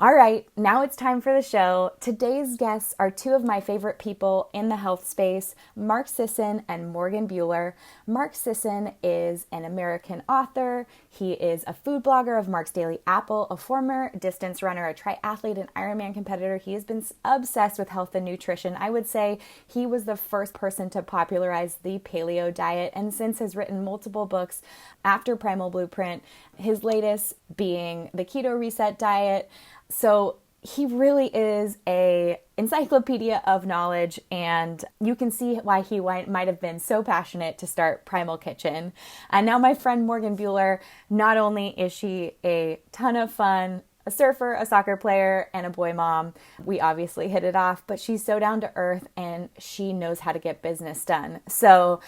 All right, now it's time for the show. Today's guests are two of my favorite people in the health space, Mark Sisson and Morgan Buehler. Mark Sisson is an American author. He is a food blogger of Mark's Daily Apple, a former distance runner, a triathlete, and Ironman competitor. He has been obsessed with health and nutrition. I would say he was the first person to popularize the paleo diet and since has written multiple books after Primal Blueprint, his latest being the Keto Reset Diet. So he really is a encyclopedia of knowledge, and you can see why he might have been so passionate to start Primal Kitchen. And now my friend Morgan Buehler, not only is she a ton of fun, a surfer, a soccer player, and a boy mom, we obviously hit it off, but she's so down to earth and she knows how to get business done. So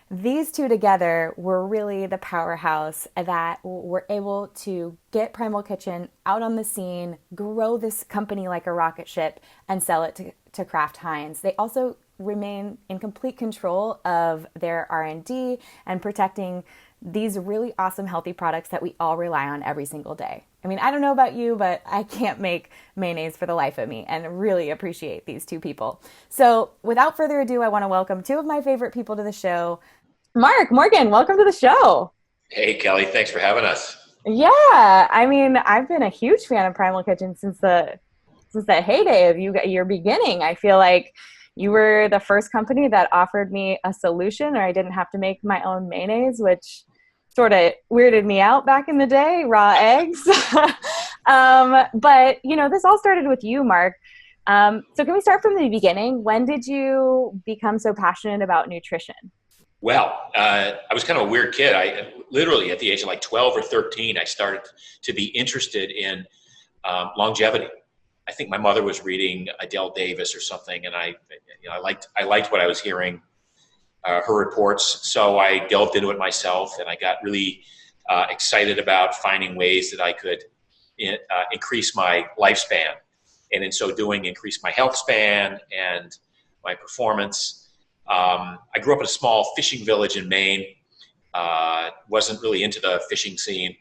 these two together were really the powerhouse that were able to get Primal Kitchen out on the scene, grow this company like a rocket ship, and sell it to Kraft-Heinz. They also remain in complete control of their R&D and protecting these really awesome healthy products that we all rely on every single day. I mean, I don't know about you, but I can't make mayonnaise for the life of me and really appreciate these two people. So without further ado, I want to welcome two of my favorite people to the show. Mark, Morgan, welcome to the show. Hey, Kelly, thanks for having us. Yeah, I mean, I've been a huge fan of Primal Kitchen since the heyday of your beginning. I feel like you were the first company that offered me a solution, or I didn't have to make my own mayonnaise, which sort of weirded me out back in the day, raw eggs. But, you know, this all started with you, Mark. So can we start from the beginning? When did you become so passionate about nutrition? Well, I was kind of a weird kid. I literally, at the age of like 12 or 13, I started to be interested in longevity. I think my mother was reading Adele Davis or something, and I liked what I was hearing, her reports. So I delved into it myself, and I got really excited about finding ways that I could increase my lifespan, and in so doing, increase my health span and my performance. I grew up in a small fishing village in Maine. Wasn't really into the fishing scene,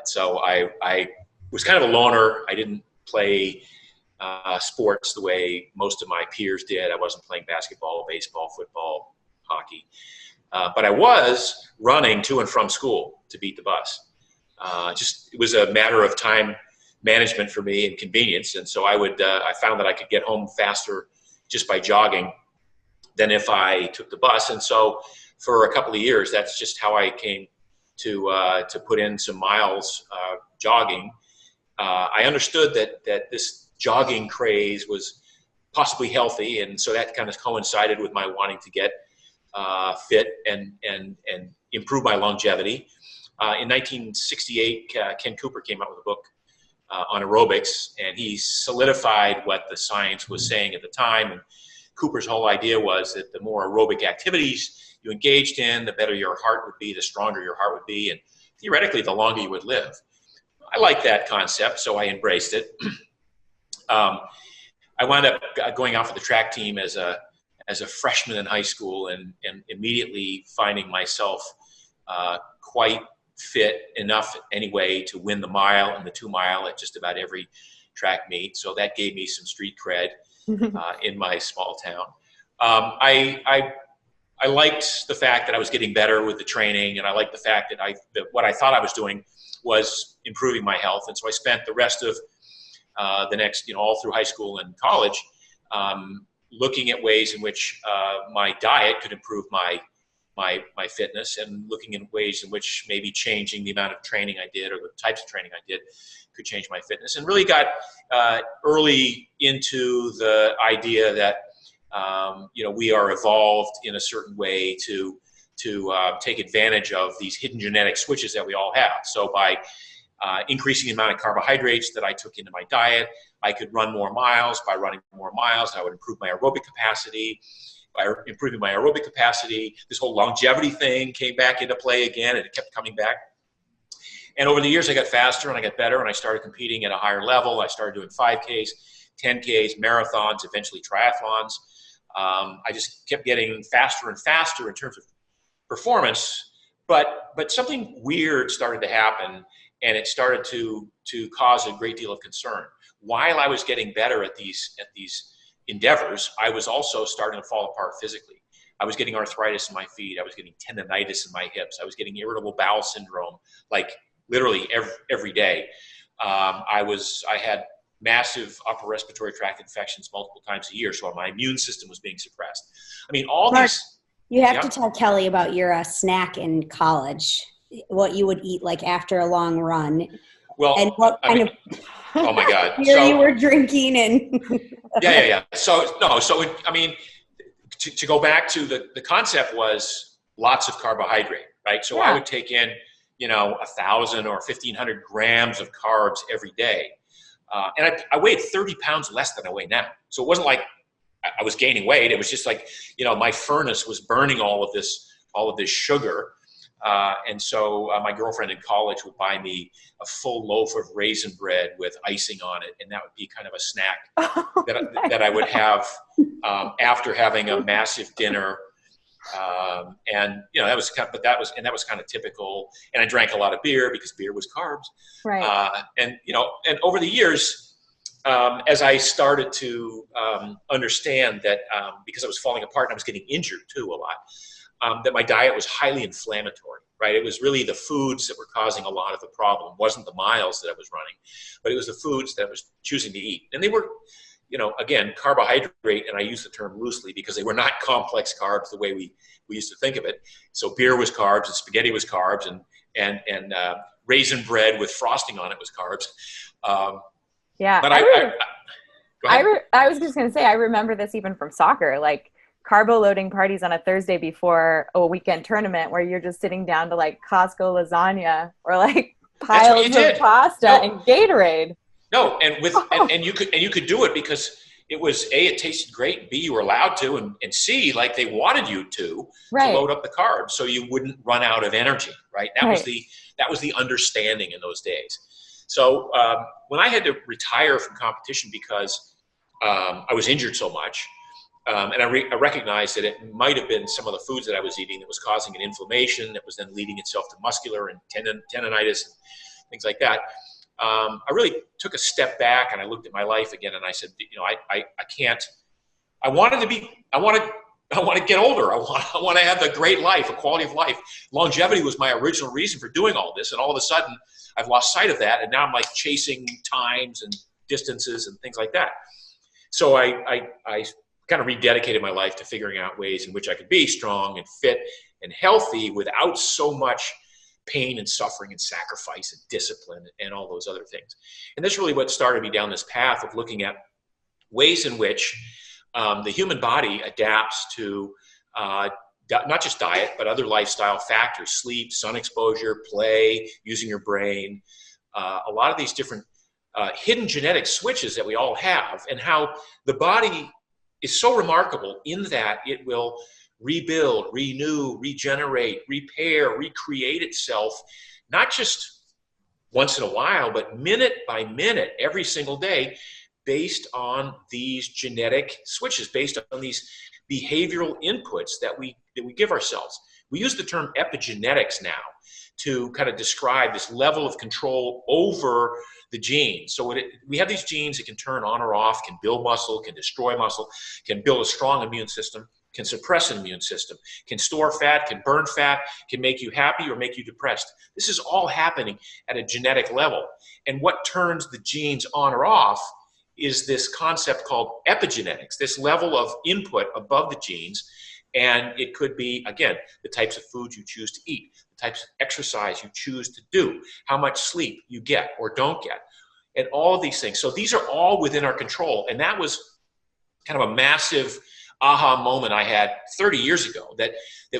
so I was kind of a loner. I didn't play sports the way most of my peers did. I wasn't playing basketball, baseball, football, hockey, but I was running to and from school to beat the bus. It was a matter of time management for me and convenience, and so I found that I could get home faster just by jogging than if I took the bus. And so for a couple of years, that's just how I came to put in some miles jogging. I understood that this jogging craze was possibly healthy, and so that kind of coincided with my wanting to get fit and improve my longevity. In 1968, Ken Cooper came out with a book on aerobics, and he solidified what the science was saying at the time. And Cooper's whole idea was that the more aerobic activities you engaged in, the better your heart would be, the stronger your heart would be, and theoretically, the longer you would live. I liked that concept, so I embraced it. I wound up going out for the track team as a freshman in high school, and immediately finding myself quite fit enough anyway to win the mile and the 2 mile at just about every track meet. So that gave me some street cred in my small town. I liked the fact that I was getting better with the training, and I liked the fact that what I thought I was doing was improving my health. And so I spent the rest of the next, all through high school and college, looking at ways in which my diet could improve my fitness, and looking at ways in which maybe changing the amount of training I did or the types of training I did could change my fitness, and really got early into the idea that we are evolved in a certain way to take advantage of these hidden genetic switches that we all have. So by increasing the amount of carbohydrates that I took into my diet, I could run more miles. By running more miles, I would improve my aerobic capacity. By improving my aerobic capacity, this whole longevity thing came back into play again, and it kept coming back. And over the years, I got faster and I got better, and I started competing at a higher level. I started doing 5Ks, 10Ks, marathons, eventually triathlons. I just kept getting faster and faster in terms of performance, but something weird started to happen, and it started to cause a great deal of concern. While I was getting better at these endeavors, I was also starting to fall apart physically. I was getting arthritis in my feet. I was getting tendonitis in my hips. I was getting irritable bowel syndrome, like literally every day. I had massive upper respiratory tract infections multiple times a year, so my immune system was being suppressed. I mean, all Mark, these. you have to tell Kelly about your snack in college, what you would eat like after a long run. Well, and what kind of oh my God, beer you were drinking and. Yeah. So to go back to the concept was lots of carbohydrate, right? So I would take in, 1,000 or 1,500 grams of carbs every day. And I weighed 30 pounds less than I weigh now. So it wasn't like I was gaining weight. It was just like, my furnace was burning all of this sugar. And so my girlfriend in college would buy me a full loaf of raisin bread with icing on it. And that would be kind of a snack that I would have after having a massive dinner. And that was kind of typical. And I drank a lot of beer because beer was carbs. Right. And over the years, as I started to understand that because I was falling apart and I was getting injured too a lot, that my diet was highly inflammatory, right? It was really the foods that were causing a lot of the problem. It wasn't the miles that I was running, but it was the foods that I was choosing to eat. And they were, again, carbohydrate, and I use the term loosely because they were not complex carbs the way we used to think of it. So beer was carbs and spaghetti was carbs and raisin bread with frosting on it was carbs. Yeah. But I was just going to say, I remember this even from soccer, like carbo loading parties on a Thursday before a weekend tournament where you're just sitting down to like Costco lasagna or like piles of pasta and Gatorade. No, and you could do it because it was A, it tasted great, B, you were allowed to, and C, like they wanted you to load up the carbs so you wouldn't run out of energy, right? That was the understanding in those days. So when I had to retire from competition because I was injured so much, and I recognized that it might have been some of the foods that I was eating that was causing an inflammation that was then leading itself to muscular and tendonitis and things like that. I really took a step back and I looked at my life again and I said, I can't. I want to get older. I want to have a great life, a quality of life. Longevity was my original reason for doing all this, and all of a sudden I've lost sight of that, and now I'm like chasing times and distances and things like that. So I kind of rededicated my life to figuring out ways in which I could be strong and fit and healthy without so much pain and suffering and sacrifice and discipline and all those other things. And that's really what started me down this path of looking at ways in which the human body adapts to not just diet, but other lifestyle factors: sleep, sun exposure, play, using your brain, a lot of these different hidden genetic switches that we all have, and how the body is so remarkable in that it will rebuild, renew, regenerate, repair, recreate itself, not just once in a while, but minute by minute, every single day, based on these genetic switches, based on these behavioral inputs that we give ourselves. We use the term epigenetics now to kind of describe this level of control over the genes. So we have these genes that can turn on or off, can build muscle, can destroy muscle, can build a strong immune system, can suppress an immune system, can store fat, can burn fat, can make you happy or make you depressed. This is all happening at a genetic level. And what turns the genes on or off is this concept called epigenetics, this level of input above the genes. And it could be, again, the types of foods you choose to eat, the types of exercise you choose to do, how much sleep you get or don't get, and all of these things. So these are all within our control. And that was kind of a massive aha moment I had 30 years ago, that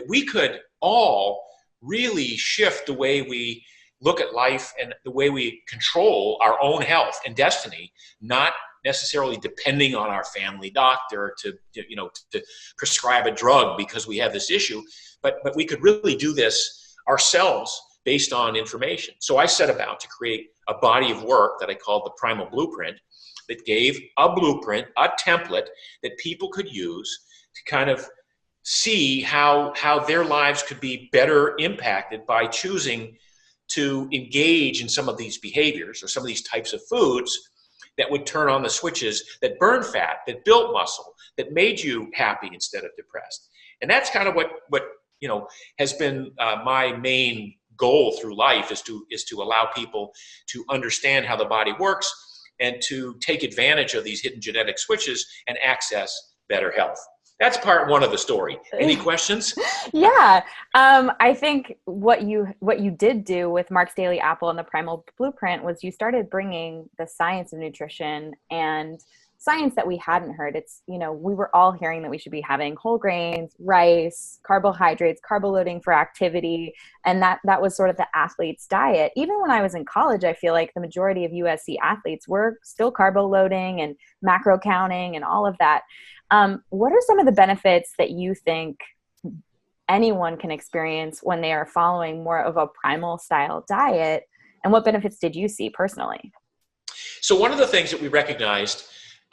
we could all really shift the way we look at life and the way we control our own health and destiny, not necessarily depending on our family doctor to prescribe a drug because we have this issue, but we could really do this ourselves based on information. So I set about to create a body of work that I called the Primal Blueprint, that gave a blueprint, a template that people could use to kind of see how their lives could be better impacted by choosing to engage in some of these behaviors or some of these types of foods that would turn on the switches that burn fat, that built muscle, that made you happy instead of depressed. And that's kind of what has been my main goal through life, is to allow people to understand how the body works and to take advantage of these hidden genetic switches and access better health. That's part one of the story. Any questions? Yeah. I think what you did do with Mark's Daily Apple and the Primal Blueprint was you started bringing the science of nutrition and science that we hadn't heard. It's, we were all hearing that we should be having whole grains, rice, carbohydrates, carbo loading for activity. And that was sort of the athlete's diet. Even when I was in college, I feel like the majority of USC athletes were still carbo loading and macro counting and all of that. What are some of the benefits that you think anyone can experience when they are following more of a primal style diet? And what benefits did you see personally? So one of the things that we recognized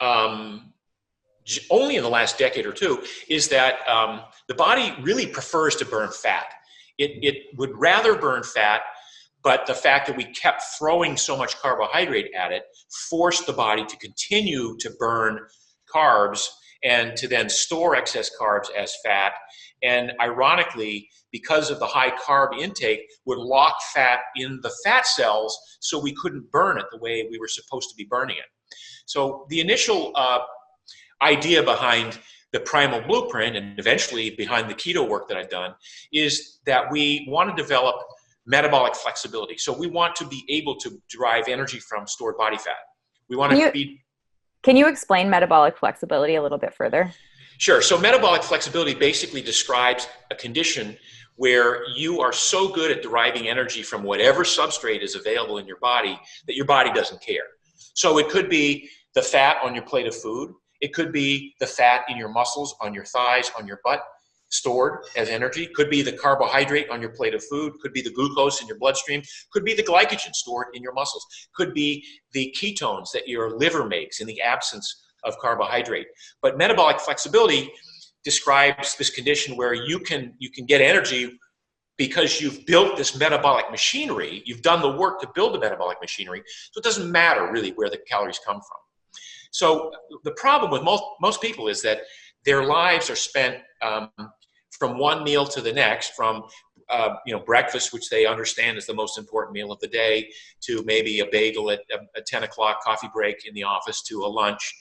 only in the last decade or two is that the body really prefers to burn fat. It would rather burn fat, but the fact that we kept throwing so much carbohydrate at it forced the body to continue to burn carbs and to then store excess carbs as fat. And ironically, because of the high carb intake, would lock fat in the fat cells so we couldn't burn it the way we were supposed to be burning it. So the initial idea behind the Primal Blueprint, and eventually behind the keto work that I've done, is that we want to develop metabolic flexibility. So we want to be able to derive energy from stored body fat. We want to be... Can you explain metabolic flexibility a little bit further? Sure. So metabolic flexibility basically describes a condition where you are so good at deriving energy from whatever substrate is available in your body that your body doesn't care. So it could be the fat on your plate of food. It could be the fat in your muscles, on your thighs, on your butt, stored as energy. Could be the carbohydrate on your plate of food. Could be the glucose in your bloodstream. Could be the glycogen stored in your muscles. Could be the ketones that your liver makes in the absence of carbohydrate. But metabolic flexibility describes this condition where you can get energy because you've built this metabolic machinery. You've done the work to build the metabolic machinery. So it doesn't matter really where the calories come from. So the problem with most people is that their lives are spent from one meal to the next, from breakfast, which they understand is the most important meal of the day, to maybe a bagel at 10 o'clock, coffee break in the office, to a lunch,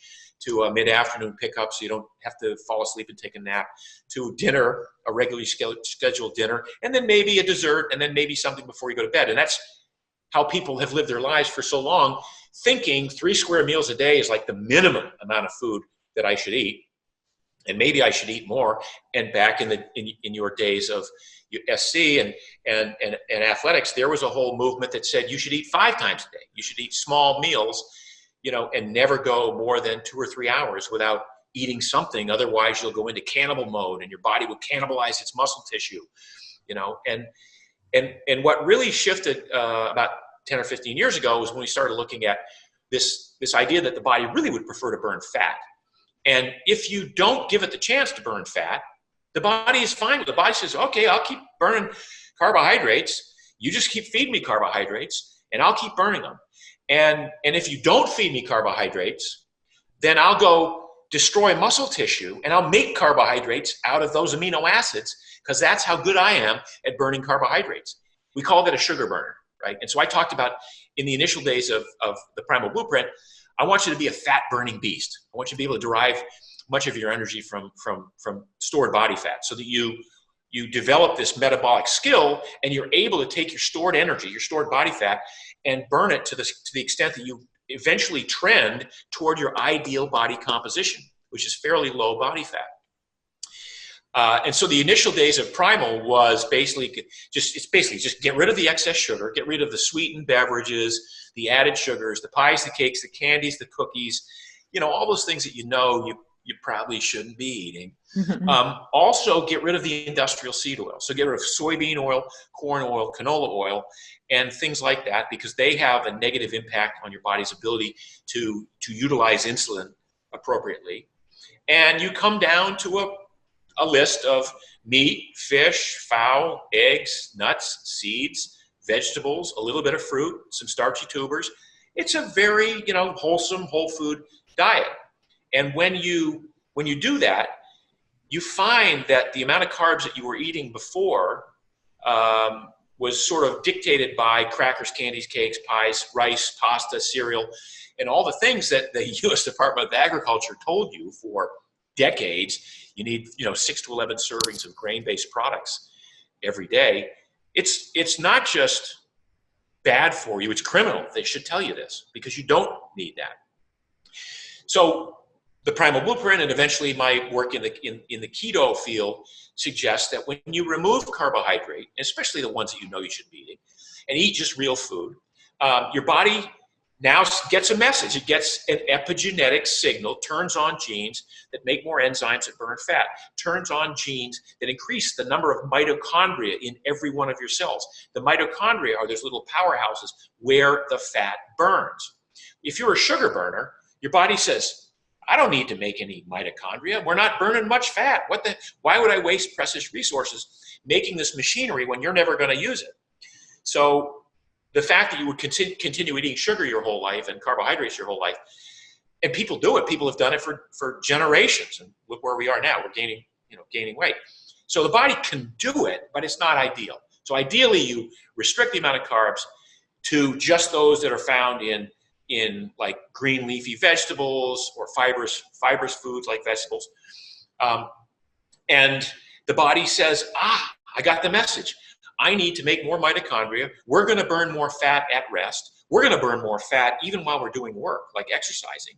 to a mid-afternoon pickup so you don't have to fall asleep and take a nap, to dinner, a regularly scheduled dinner, and then maybe a dessert, and then maybe something before you go to bed. And that's how people have lived their lives for so long, thinking 3 square meals a day is like the minimum amount of food that I should eat. And maybe I should eat more. And back in your days of SC and athletics, there was a whole movement that said you should eat 5 times a day. You should eat small meals, and never go more than 2 or 3 hours without eating something. Otherwise, you'll go into cannibal mode, and your body will cannibalize its muscle tissue. And what really shifted about 10 or 15 years ago was when we started looking at this idea that the body really would prefer to burn fat. And if you don't give it the chance to burn fat, the body is fine with it. The body says, okay, I'll keep burning carbohydrates. You just keep feeding me carbohydrates, and I'll keep burning them. And if you don't feed me carbohydrates, then I'll go destroy muscle tissue, and I'll make carbohydrates out of those amino acids, because that's how good I am at burning carbohydrates. We call that a sugar burner, right? And so I talked about in the initial days of the Primal Blueprint, I want you to be a fat-burning beast. I want you to be able to derive much of your energy from stored body fat, so that you develop this metabolic skill, and you're able to take your stored energy, your stored body fat, and burn it to the extent that you eventually trend toward your ideal body composition, which is fairly low body fat. And so the initial days of Primal was basically just get rid of the excess sugar, get rid of the sweetened beverages, the added sugars, the pies, the cakes, the candies, the cookies, all those things that you probably shouldn't be eating. Also, get rid of the industrial seed oil. So get rid of soybean oil, corn oil, canola oil, and things like that, because they have a negative impact on your body's ability to utilize insulin appropriately. And you come down to a list of meat, fish, fowl, eggs, nuts, seeds, vegetables, a little bit of fruit, some starchy tubers. It's a very, wholesome, whole food diet. And when you do that, you find that the amount of carbs that you were eating before was sort of dictated by crackers, candies, cakes, pies, rice, pasta, cereal, and all the things that the U.S. Department of Agriculture told you for decades. You need, 6 to 11 servings of grain-based products every day. It's not just bad for you, it's criminal. They should tell you this because you don't need that. So the Primal Blueprint and eventually my work in the keto field suggests that when you remove carbohydrate, especially the ones that you should be eating, and eat just real food, your body now gets a message. It gets an epigenetic signal, turns on genes that make more enzymes that burn fat, turns on genes that increase the number of mitochondria in every one of your cells. The mitochondria are those little powerhouses where the fat burns. If you're a sugar burner, your body says, I don't need to make any mitochondria. We're not burning much fat. Why would I waste precious resources making this machinery when you're never going to use it? So the fact that you would continue eating sugar your whole life and carbohydrates your whole life, and people do it. People have done it for generations, and look where we are now. We're gaining weight. So the body can do it, but it's not ideal. So ideally, you restrict the amount of carbs to just those that are found in like green leafy vegetables or fibrous foods like vegetables. And the body says, I got the message. I need to make more mitochondria. We're going to burn more fat at rest. We're going to burn more fat even while we're doing work, like exercising.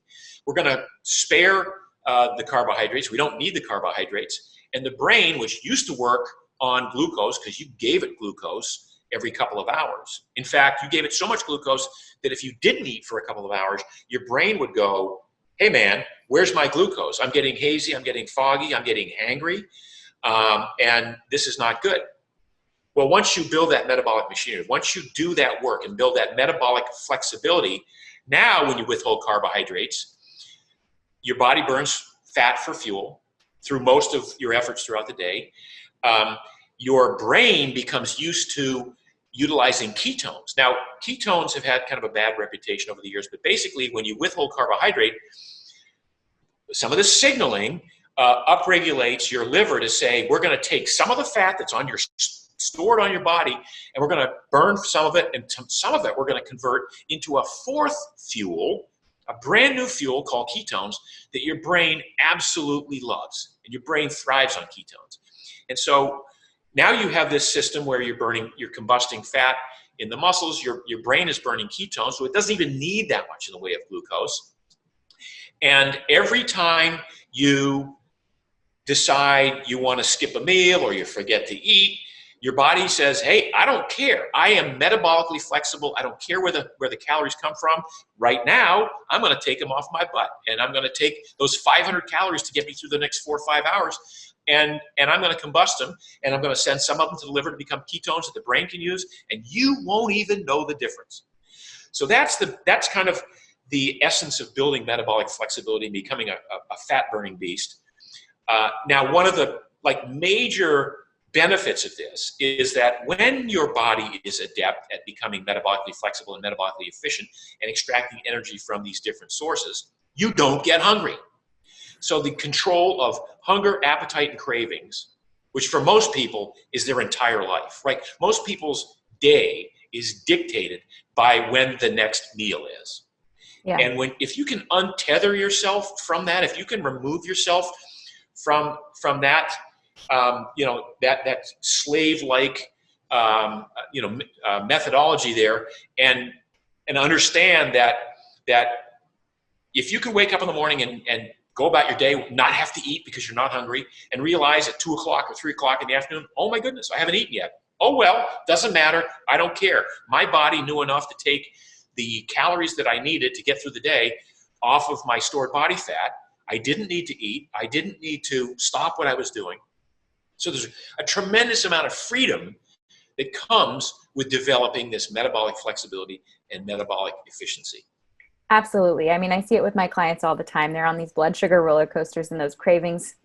We're going to spare the carbohydrates. We don't need the carbohydrates. And the brain, which used to work on glucose because you gave it glucose every couple of hours. In fact, you gave it so much glucose that if you didn't eat for a couple of hours, your brain would go, hey man, where's my glucose? I'm getting hazy, I'm getting foggy, I'm getting hangry, and this is not good. Well, once you build that metabolic machinery, once you do that work and build that metabolic flexibility, now when you withhold carbohydrates, your body burns fat for fuel through most of your efforts throughout the day. Your brain becomes used to utilizing ketones. Now, ketones have had kind of a bad reputation over the years, but basically when you withhold carbohydrate, some of the signaling upregulates your liver to say, we're going to take some of the fat that's stored on your body, and we're going to burn some of it, and some of it we're going to convert into a fourth fuel, a brand new fuel called ketones that your brain absolutely loves, and your brain thrives on ketones. And so now you have this system where you're combusting fat in the muscles, your brain is burning ketones, so it doesn't even need that much in the way of glucose. And every time you decide you want to skip a meal or you forget to eat, your body says, hey, I don't care. I am metabolically flexible. I don't care where the calories come from. Right now, I'm going to take them off my butt. And I'm going to take those 500 calories to get me through the next 4 or 5 hours. And I'm going to combust them. And I'm going to send some of them to the liver to become ketones that the brain can use. And you won't even know the difference. So that's kind of the essence of building metabolic flexibility and becoming a fat-burning beast. Now, one of the major benefits of this is that when your body is adept at becoming metabolically flexible and metabolically efficient and extracting energy from these different sources, you don't get hungry. So the control of hunger, appetite, and cravings, which for most people is their entire life, right? Most people's day is dictated by when the next meal is. Yeah. And if you can untether yourself from that, if you can remove yourself from that, that slave-like, methodology there, and understand that if you can wake up in the morning and go about your day, not have to eat because you're not hungry, and realize at 2 o'clock or 3 o'clock in the afternoon, oh my goodness, I haven't eaten yet. Oh well, doesn't matter. I don't care. My body knew enough to take the calories that I needed to get through the day off of my stored body fat. I didn't need to eat. I didn't need to stop what I was doing. So there's a tremendous amount of freedom that comes with developing this metabolic flexibility and metabolic efficiency. Absolutely. I mean, I see it with my clients all the time. They're on these blood sugar roller coasters and those cravings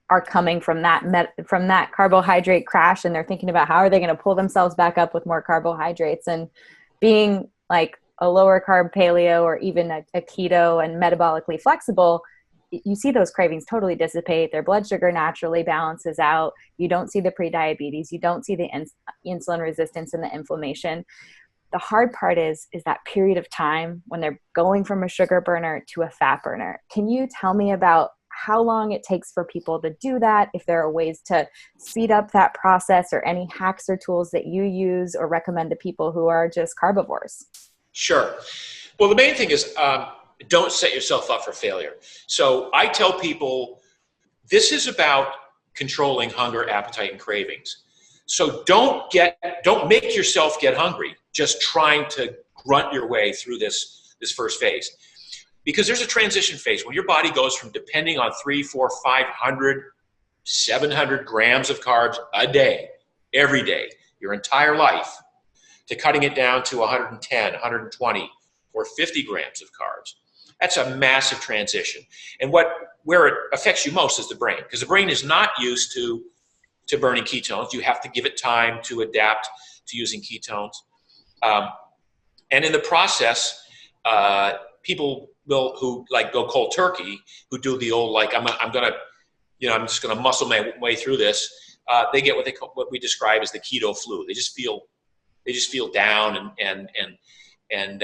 are coming from that carbohydrate crash, and they're thinking about how are they going to pull themselves back up with more carbohydrates. And being like a lower carb paleo or even a keto and metabolically flexible, you see those cravings totally dissipate. Their blood sugar naturally balances out. You don't see the prediabetes. You don't see the insulin resistance and the inflammation. The hard part is that period of time when they're going from a sugar burner to a fat burner. Can you tell me about how long it takes for people to do that, if there are ways to speed up that process, or any hacks or tools that you use or recommend to people who are just carbivores? Sure. Well, the main thing is don't set yourself up for failure. So I tell people this is about controlling hunger, appetite, and cravings. So don't make yourself get hungry just trying to grunt your way through this first phase. Because there's a transition phase when your body goes from depending on 300, 400, 500, 700 grams of carbs a day, every day, your entire life, to cutting it down to 110, 120, or 50 grams of carbs. That's a massive transition. And where it affects you most is the brain, because the brain is not used to burning ketones. You have to give it time to adapt to using ketones. And in the process, people who like go cold turkey, who do the old, like, I'm just gonna muscle my way through this. They get what we describe as the keto flu. They just feel down and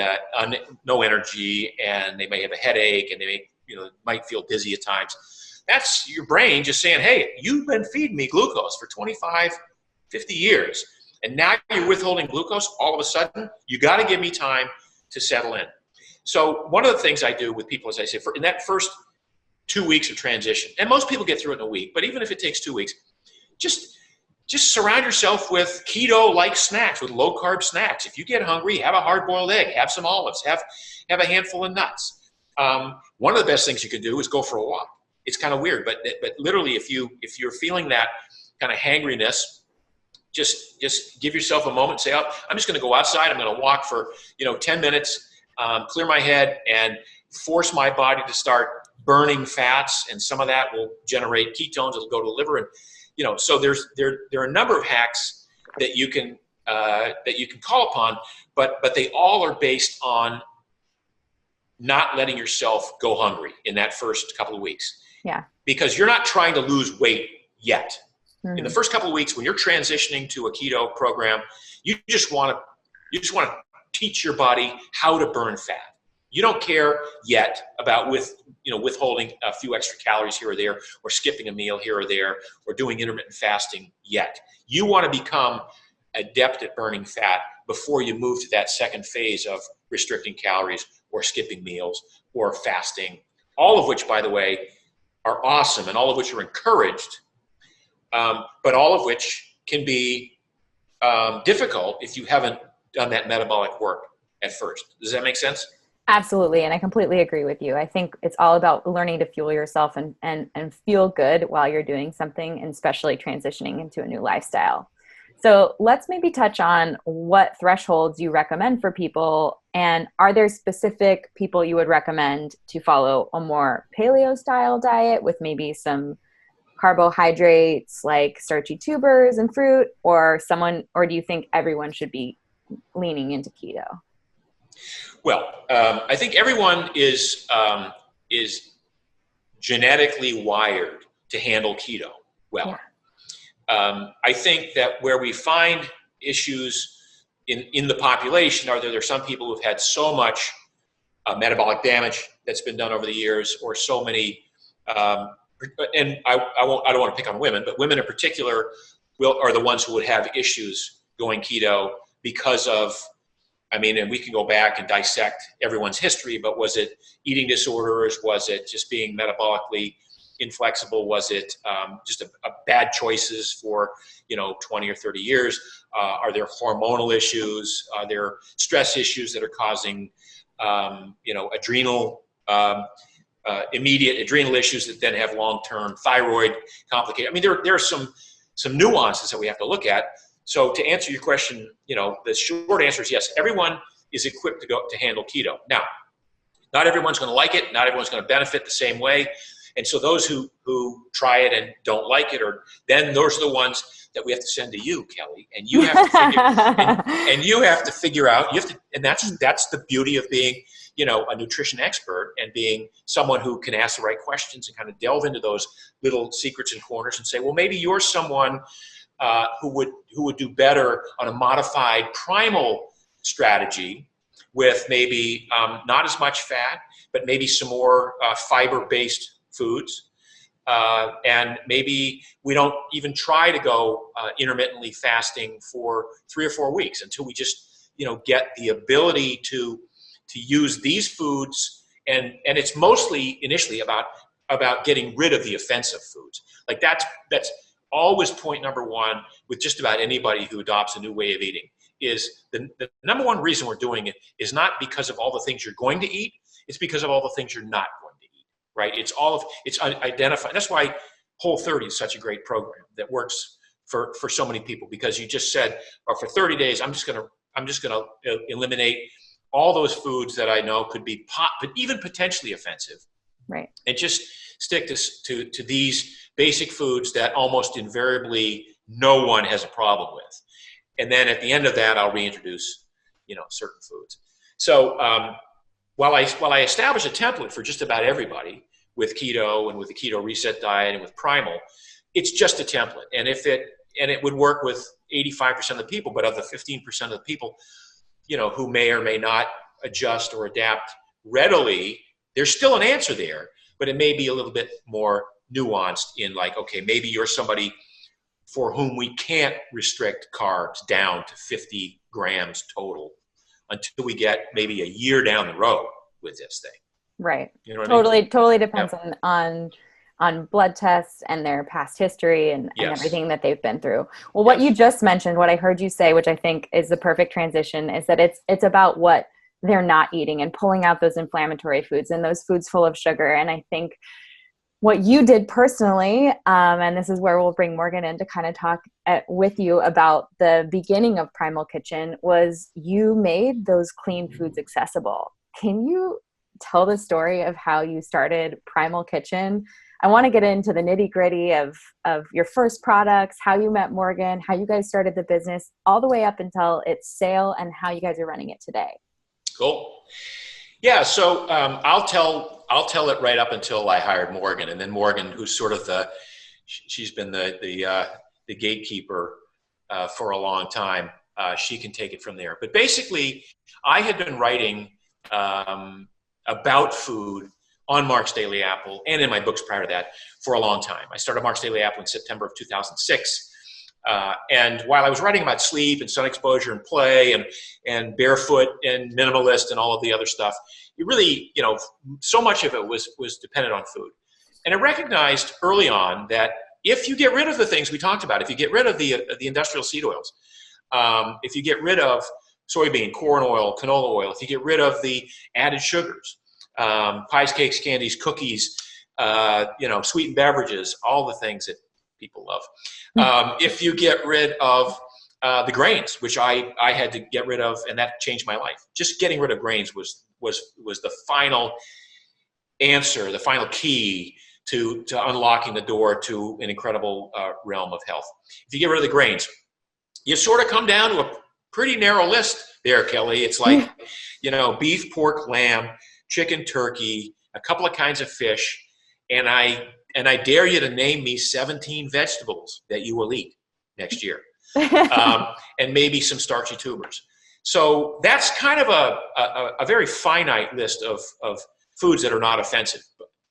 no energy, and they may have a headache, and they might feel dizzy at times. That's your brain just saying, hey, you've been feeding me glucose for 25, 50 years, and now you're withholding glucose. All of a sudden, you got to give me time to settle in. So one of the things I do with people is I say, in that first 2 weeks of transition, and most people get through it in a week, but even if it takes 2 weeks, just surround yourself with keto-like snacks, with low-carb snacks. If you get hungry, have a hard-boiled egg, have some olives, have a handful of nuts. One of the best things you can do is go for a walk. It's kind of weird, but literally, if you're feeling that kind of hangriness, just give yourself a moment. Say, I'm just going to go outside. I'm going to walk for 10 minutes. Clear my head and force my body to start burning fats, and some of that will generate ketones. It'll go to the liver, and so there are a number of hacks that you can call upon, but they all are based on not letting yourself go hungry in that first couple of weeks. Yeah, because you're not trying to lose weight yet. Mm-hmm. In the first couple of weeks, when you're transitioning to a keto program, you just want to teach your body how to burn fat. You don't care yet about withholding a few extra calories here or there, or skipping a meal here or there, or doing intermittent fasting yet. You want to become adept at burning fat before you move to that second phase of restricting calories or skipping meals or fasting, all of which, by the way, are awesome, and all of which are encouraged, but all of which can be difficult if you haven't done that metabolic work at first. Does that make sense? Absolutely. And I completely agree with you. I think it's all about learning to fuel yourself and feel good while you're doing something, and especially transitioning into a new lifestyle. So let's maybe touch on what thresholds you recommend for people, and are there specific people you would recommend to follow a more paleo style diet with maybe some carbohydrates like starchy tubers and fruit, or do you think everyone should be leaning into keto? Well, I think everyone is genetically wired to handle keto well. Yeah. I think that where we find issues in the population are there are some people who've had so much metabolic damage that's been done over the years, or so many, and I don't want to pick on women, but women in particular are the ones who would have issues going keto because of, and we can go back and dissect everyone's history, but was it eating disorders? Was it just being metabolically inflexible? Was it just a bad choices for 20 or 30 years? Are there hormonal issues? Are there stress issues that are causing adrenal immediate adrenal issues that then have long-term thyroid complications? There are some nuances that we have to look at. So to answer your question, the short answer is yes. Everyone is equipped to handle keto. Now, not everyone's going to like it. Not everyone's going to benefit the same way. And so those who try it and don't like it, or then those are the ones that we have to send to you, Kelly, and you have to figure and you have to figure out. And that's the beauty of being, a nutrition expert and being someone who can ask the right questions and kind of delve into those little secrets and corners and say, well, maybe you're someone who would do better on a modified primal strategy with maybe not as much fat, but maybe some more fiber-based foods. And maybe we don't even try to go intermittently fasting for 3 or 4 weeks until we just, get the ability to use these foods. And it's mostly initially about getting rid of the offensive foods. Like that's always point number one with just about anybody who adopts a new way of eating. Is the number one reason we're doing it is not because of all the things you're going to eat. It's because of all the things you're not going to eat, right? It's identifying. That's why Whole30 is such a great program that works for so many people, because you just said, or for 30 days, I'm just gonna eliminate all those foods that I know could be but even potentially offensive, right? And just stick to these basic foods that almost invariably no one has a problem with. And then at the end of that, I'll reintroduce, certain foods. So while I establish a template for just about everybody with keto and with the Keto Reset Diet and with Primal, it's just a template. And it would work with 85% of the people, but of the 15% of the people, who may or may not adjust or adapt readily, there's still an answer there, but it may be a little bit more nuanced in like, okay, maybe you're somebody for whom we can't restrict carbs down to 50 grams total until we get maybe a year down the road with this thing. Right. You know what I mean? Totally depends on blood tests and their past history and everything that they've been through. Well, what you just mentioned, what I heard you say, which I think is the perfect transition, is that it's about what they're not eating and pulling out those inflammatory foods and those foods full of sugar. And I think what you did personally, and this is where we'll bring Morgan in to kind of talk with you about the beginning of Primal Kitchen, was you made those clean foods accessible. Can you tell the story of how you started Primal Kitchen? I want to get into the nitty gritty of your first products, how you met Morgan, how you guys started the business, all the way up until its sale and how you guys are running it today. Cool. Yeah. So I'll tell it right up until I hired Morgan, and then Morgan, who's sort of she's been the gatekeeper for a long time. She can take it from there. But basically, I had been writing about food on Mark's Daily Apple and in my books prior to that for a long time. I started Mark's Daily Apple in September of 2006. And while I was writing about sleep and sun exposure and play and barefoot and minimalist and all of the other stuff, it really, so much of it was dependent on food. And I recognized early on that if you get rid of the things we talked about, if you get rid of the industrial seed oils, if you get rid of soybean, corn oil, canola oil, if you get rid of the added sugars, pies, cakes, candies, cookies, sweetened beverages, all the things that people love. If you get rid of the grains, which I had to get rid of, and that changed my life. Just getting rid of grains was the final answer, the final key to unlocking the door to an incredible realm of health. If you get rid of the grains, you sort of come down to a pretty narrow list there, Kelly. It's like, beef, pork, lamb, chicken, turkey, a couple of kinds of fish, and I dare you to name me 17 vegetables that you will eat next year, and maybe some starchy tubers. So that's kind of a very finite list of foods that are not offensive.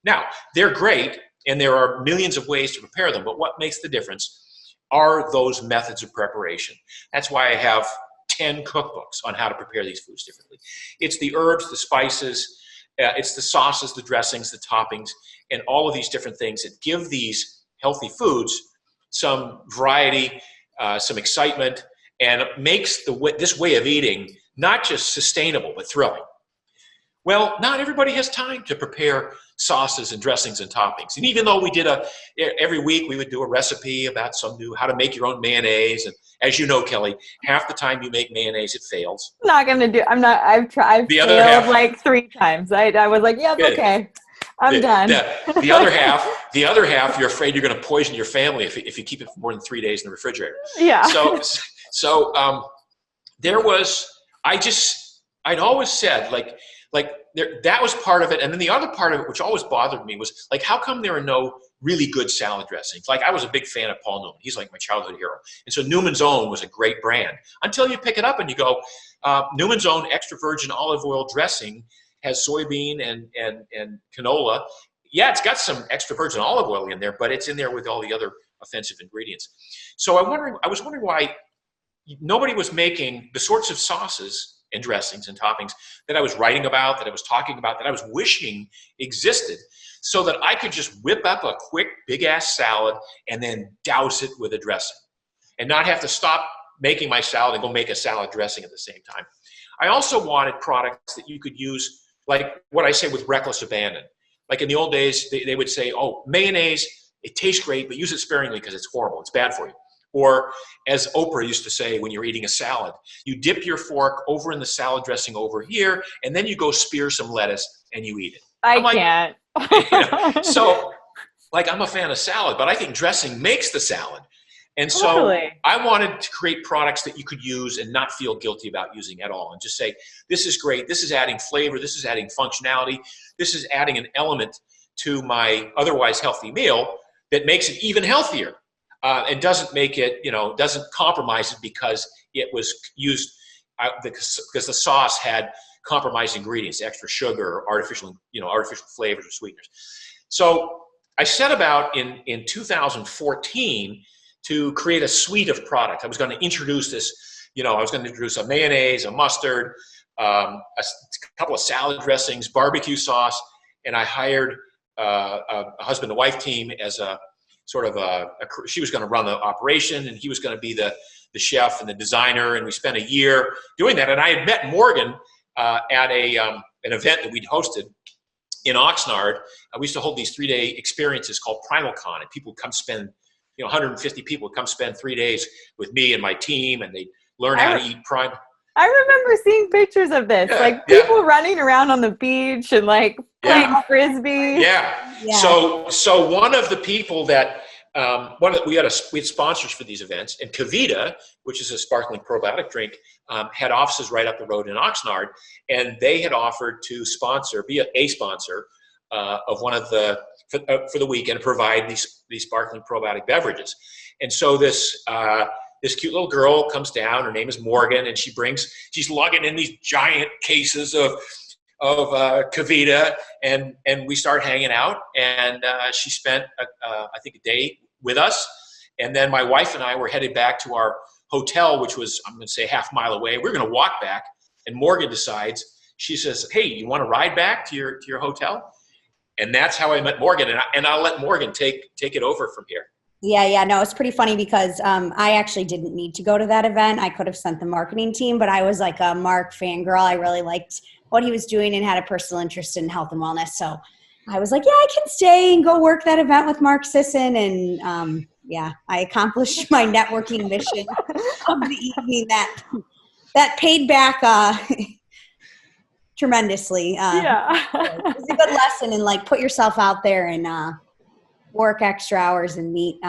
Now, they're great, and there are millions of ways to prepare them, but what makes the difference are those methods of preparation. That's why I have 10 cookbooks on how to prepare these foods differently. It's the herbs, the spices, it's the sauces, the dressings, the toppings, and all of these different things that give these healthy foods some variety, some excitement, and makes this way of eating not just sustainable, but thrilling. Well, not everybody has time to prepare sauces and dressings and toppings. And even though we did every week we would do a recipe about how to make your own mayonnaise. And as you know, Kelly, half the time you make mayonnaise, it fails. I've failed like 3 times. I was like, yep, Good. Okay. I'm done. The other half, you're afraid you're going to poison your family if you keep it for more than 3 days in the refrigerator. Yeah. So I'd always said that was part of it. And then the other part of it, which always bothered me, was like, how come there are no really good salad dressings? Like, I was a big fan of Paul Newman. He's like my childhood hero. And so Newman's Own was a great brand until you pick it up and you go, Newman's Own extra virgin olive oil dressing has soybean and canola. Yeah, it's got some extra virgin olive oil in there, but it's in there with all the other offensive ingredients. So I was wondering why nobody was making the sorts of sauces and dressings and toppings that I was writing about, that I was talking about, that I was wishing existed, so that I could just whip up a quick big ass salad and then douse it with a dressing and not have to stop making my salad and go make a salad dressing at the same time. I also wanted products that you could use, like what I say, with reckless abandon. Like in the old days, they would say, oh, mayonnaise, it tastes great, but use it sparingly because it's horrible. It's bad for you. Or as Oprah used to say when you're eating a salad, you dip your fork over in the salad dressing over here, and then you go spear some lettuce and you eat it. I can't. So, like, I'm a fan of salad, but I think dressing makes the salad. And so Totally. I wanted to create products that you could use and not feel guilty about using at all, and just say, this is great, this is adding flavor, this is adding functionality, this is adding an element to my otherwise healthy meal that makes it even healthier. And doesn't make it, doesn't compromise it because it was used, because the sauce had compromised ingredients, extra sugar, artificial flavors or sweeteners. So I set about in 2014 to create a suite of products. I was going to introduce this, I was going to introduce a mayonnaise, a mustard, a couple of salad dressings, barbecue sauce, and I hired a husband and wife team as a sort of she was going to run the operation and he was going to be the chef and the designer. And we spent a year doing that. And I had met Morgan at an event that we'd hosted in Oxnard. We used to hold these 3-day experiences called Primal Con, and people would come spend, 150 people would come spend 3 days with me and my team, and they'd learn how to eat prime. I remember seeing pictures of this, people running around on the beach and playing frisbee. Yeah. So one of the people that we had sponsors for these events, and Kavita, which is a sparkling probiotic drink, had offices right up the road in Oxnard, and they had offered to be a sponsor of one of for the weekend, provide these sparkling probiotic beverages. And so this cute little girl comes down. Her name is Morgan, and she's lugging in these giant cases of Kavita, and we start hanging out, and she spent I think a day with us, and then my wife and I were headed back to our hotel, which was, I'm going to say, half a mile away. We're going to walk back, and Morgan decides, she says, hey, you want to ride back to your hotel? And that's how I met Morgan, and I'll let Morgan take it over from here. Yeah. No, it's pretty funny because I actually didn't need to go to that event. I could have sent the marketing team, but I was like a Mark fangirl. I really liked what he was doing and had a personal interest in health and wellness. So I was like, yeah, I can stay and go work that event with Mark Sisson. And I accomplished my networking mission of the evening that paid back tremendously. It was a good lesson in put yourself out there and work extra hours and meet,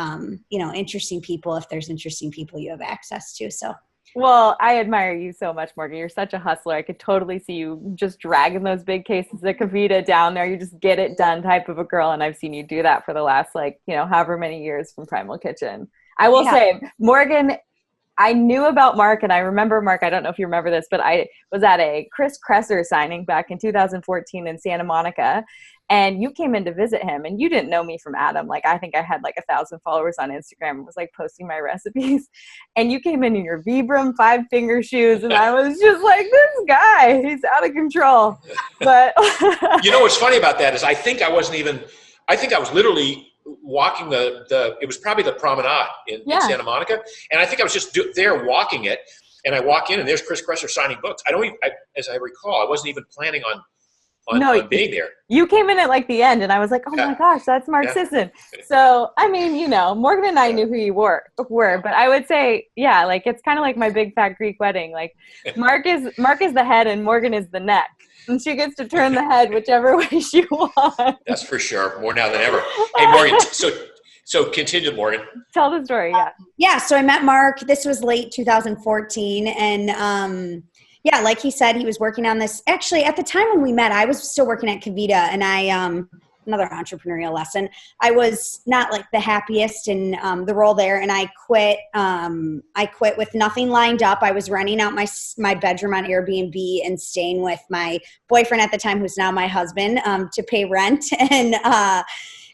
interesting people if there's interesting people you have access to. So. Well, I admire you so much, Morgan. You're such a hustler. I could totally see you just dragging those big cases of Kavita down there. You just get it done type of a girl. And I've seen you do that for the last, however many years from Primal Kitchen. I will say, Morgan, I knew about Mark, and I remember Mark, I don't know if you remember this, but I was at a Chris Kresser signing back in 2014 in Santa Monica. And you came in to visit him, and you didn't know me from Adam. I think I had 1,000 followers on Instagram and was posting my recipes. And you came in your Vibram 5-finger shoes, and I was just like, this guy, he's out of control. But what's funny about that is I think I was literally walking it was probably the promenade in Santa Monica. And I think I was just there walking it, and I walk in and there's Chris Kresser signing books. As I recall, I wasn't even planning on on being there. You came in at like the end, and I was like, oh my gosh, that's Mark Sisson. So, I mean, Morgan and I knew who you were, but I would say, yeah, like it's kind of like my big fat Greek wedding. Like Mark is the head and Morgan is the neck. And she gets to turn the head whichever way she wants. That's for sure. More now than ever. Hey, Morgan, so continue, Morgan. Tell the story, yeah. So I met Mark. This was late 2014. And like he said, he was working on this. Actually, at the time when we met, I was still working at Kavita, and another entrepreneurial lesson. I was not like the happiest in the role there, and I quit. I quit with nothing lined up. I was renting out my bedroom on Airbnb and staying with my boyfriend at the time, who's now my husband, to pay rent.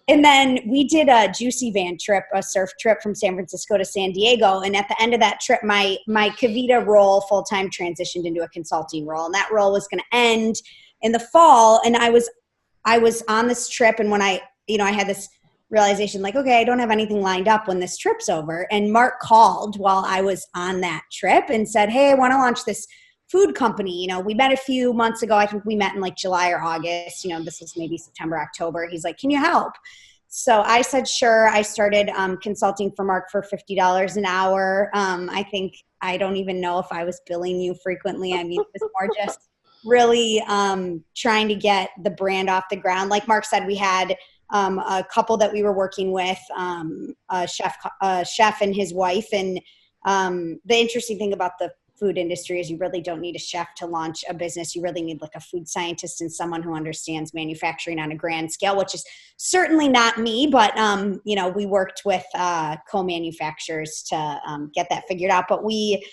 And then we did a juicy van trip, a surf trip from San Francisco to San Diego. And at the end of that trip, my Kavita role full-time transitioned into a consulting role. And that role was going to end in the fall. And I was on this trip. And when I had this realization, like, okay, I don't have anything lined up when this trip's over. And Mark called while I was on that trip and said, hey, I want to launch this food company. We met a few months ago. I think we met in like July or August. This was maybe September, October. He's like, can you help? So I said, sure. I started consulting for Mark for $50 an hour. I don't even know if I was billing you frequently. I mean, it was more just really trying to get the brand off the ground. Like Mark said, we had a couple that we were working with, a chef and his wife. And the interesting thing about the food industry is you really don't need a chef to launch a business. You really need like a food scientist and someone who understands manufacturing on a grand scale, which is certainly not me, but we worked with co-manufacturers to get that figured out. But we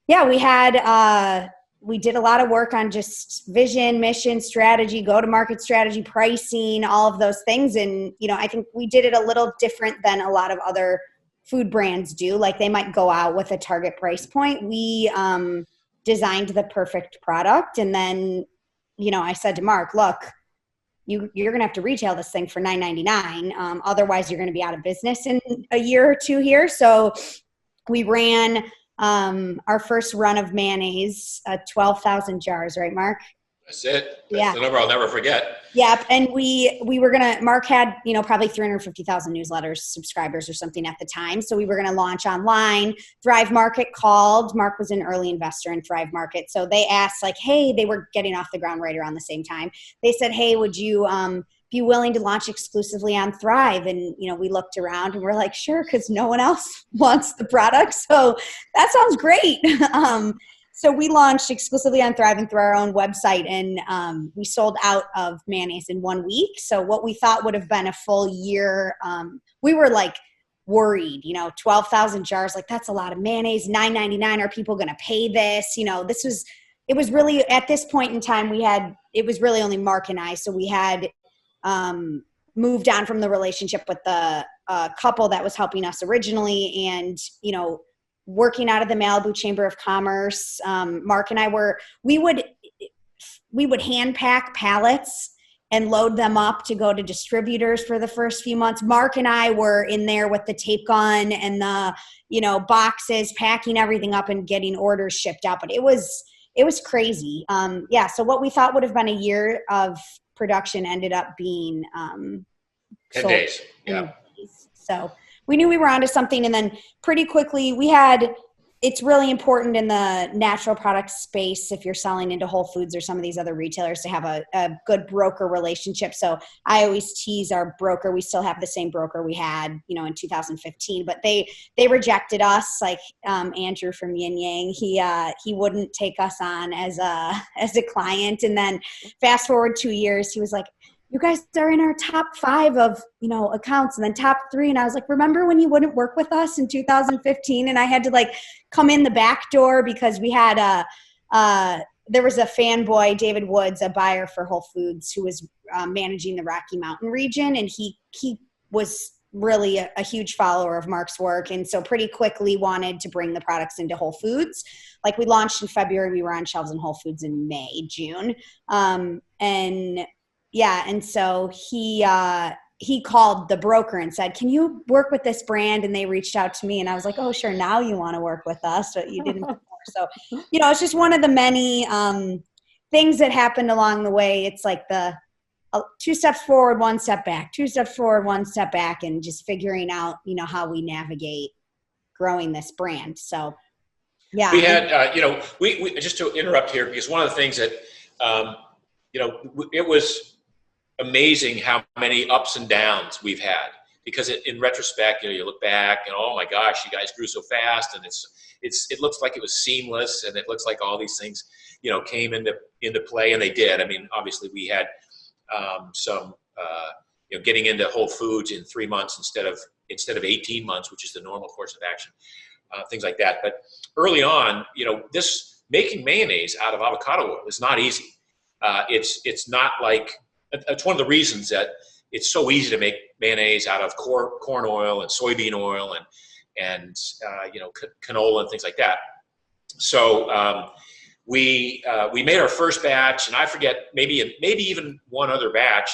did a lot of work on just vision, mission, strategy, go-to-market strategy, pricing, all of those things. And, I think we did it a little different than a lot of other food brands do. Like they might go out with a target price point. We designed the perfect product. And then, I said to Mark, look, you're going to have to retail this thing for $9.99. Otherwise you're going to be out of business in a year or two here. So we ran our first run of mayonnaise, 12,000 jars, right, Mark? That's it. That's the number I'll never forget. Yep. And we were going to, Mark had, probably 350,000 newsletters, subscribers or something at the time. So we were going to launch online. Thrive Market called. Mark was an early investor in Thrive Market. So they asked like, hey, they were getting off the ground right around the same time. They said, hey, would you be willing to launch exclusively on Thrive? And, we looked around and we're like, sure, because no one else wants the product. So that sounds great. So we launched exclusively on Thrive and through our own website, and we sold out of mayonnaise in 1 week. So what we thought would have been a full year, we were like worried, 12,000 jars, like that's a lot of mayonnaise, $9.99. Are people going to pay this? It was really, at this point in time, it was really only Mark and I. So we had moved on from the relationship with the couple that was helping us originally, and, working out of the Malibu Chamber of Commerce. Mark and I we would hand pack pallets and load them up to go to distributors for the first few months. Mark and I were in there with the tape gun and the, boxes, packing everything up and getting orders shipped out. But it was crazy. So what we thought would have been a year of production ended up being 10 days. Yeah. So we knew we were onto something. And then pretty quickly it's really important in the natural product space, if you're selling into Whole Foods or some of these other retailers, to have a good broker relationship. So I always tease our broker. We still have the same broker we had, in 2015, but they rejected us, like Andrew from Yin Yang. He wouldn't take us on as a client. And then fast forward 2 years, he was like, you guys are in our top 5 of, accounts, and then top 3. And I was like, remember when you wouldn't work with us in 2015? And I had to like come in the back door because we had there was a fanboy, David Woods, a buyer for Whole Foods, who was managing the Rocky Mountain region. And he was really a huge follower of Mark's work. And so pretty quickly wanted to bring the products into Whole Foods. Like we launched in February, we were on shelves in Whole Foods in May, June. And so he called the broker and said, can you work with this brand? And they reached out to me, and I was like, oh, sure. Now you want to work with us, but you didn't before. So, it's just one of the many things that happened along the way. It's like the 2 steps forward, 1 step back, 2 steps forward, 1 step back, and just figuring out, how we navigate growing this brand. So, yeah. We had, we just to interrupt here, because one of the things that, it was amazing how many ups and downs we've had, because in retrospect, you look back and, oh my gosh, you guys grew so fast, and it looks like it was seamless, and it looks like all these things, came into play, and they did. I mean, obviously we had some, getting into Whole Foods in 3 months instead of 18 months, which is the normal course of action, things like that. But early on, this making mayonnaise out of avocado oil is not easy. It's not like, it's one of the reasons that it's so easy to make mayonnaise out of corn oil and soybean oil and canola and things like that. So we made our first batch, and I forget, maybe even one other batch,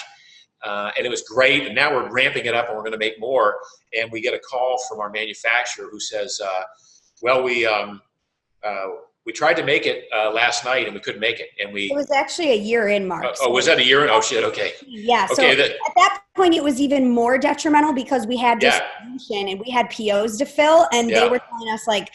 and it was great. And now we're ramping it up, and we're going to make more. And we get a call from our manufacturer who says, "Well, we tried to make it last night, and we couldn't make it." And it was actually a year in, Mark. Was that a year in? Oh shit. Okay. Yeah. Okay, so at that point, it was even more detrimental because we had distribution and we had POs to fill, and they were telling us like,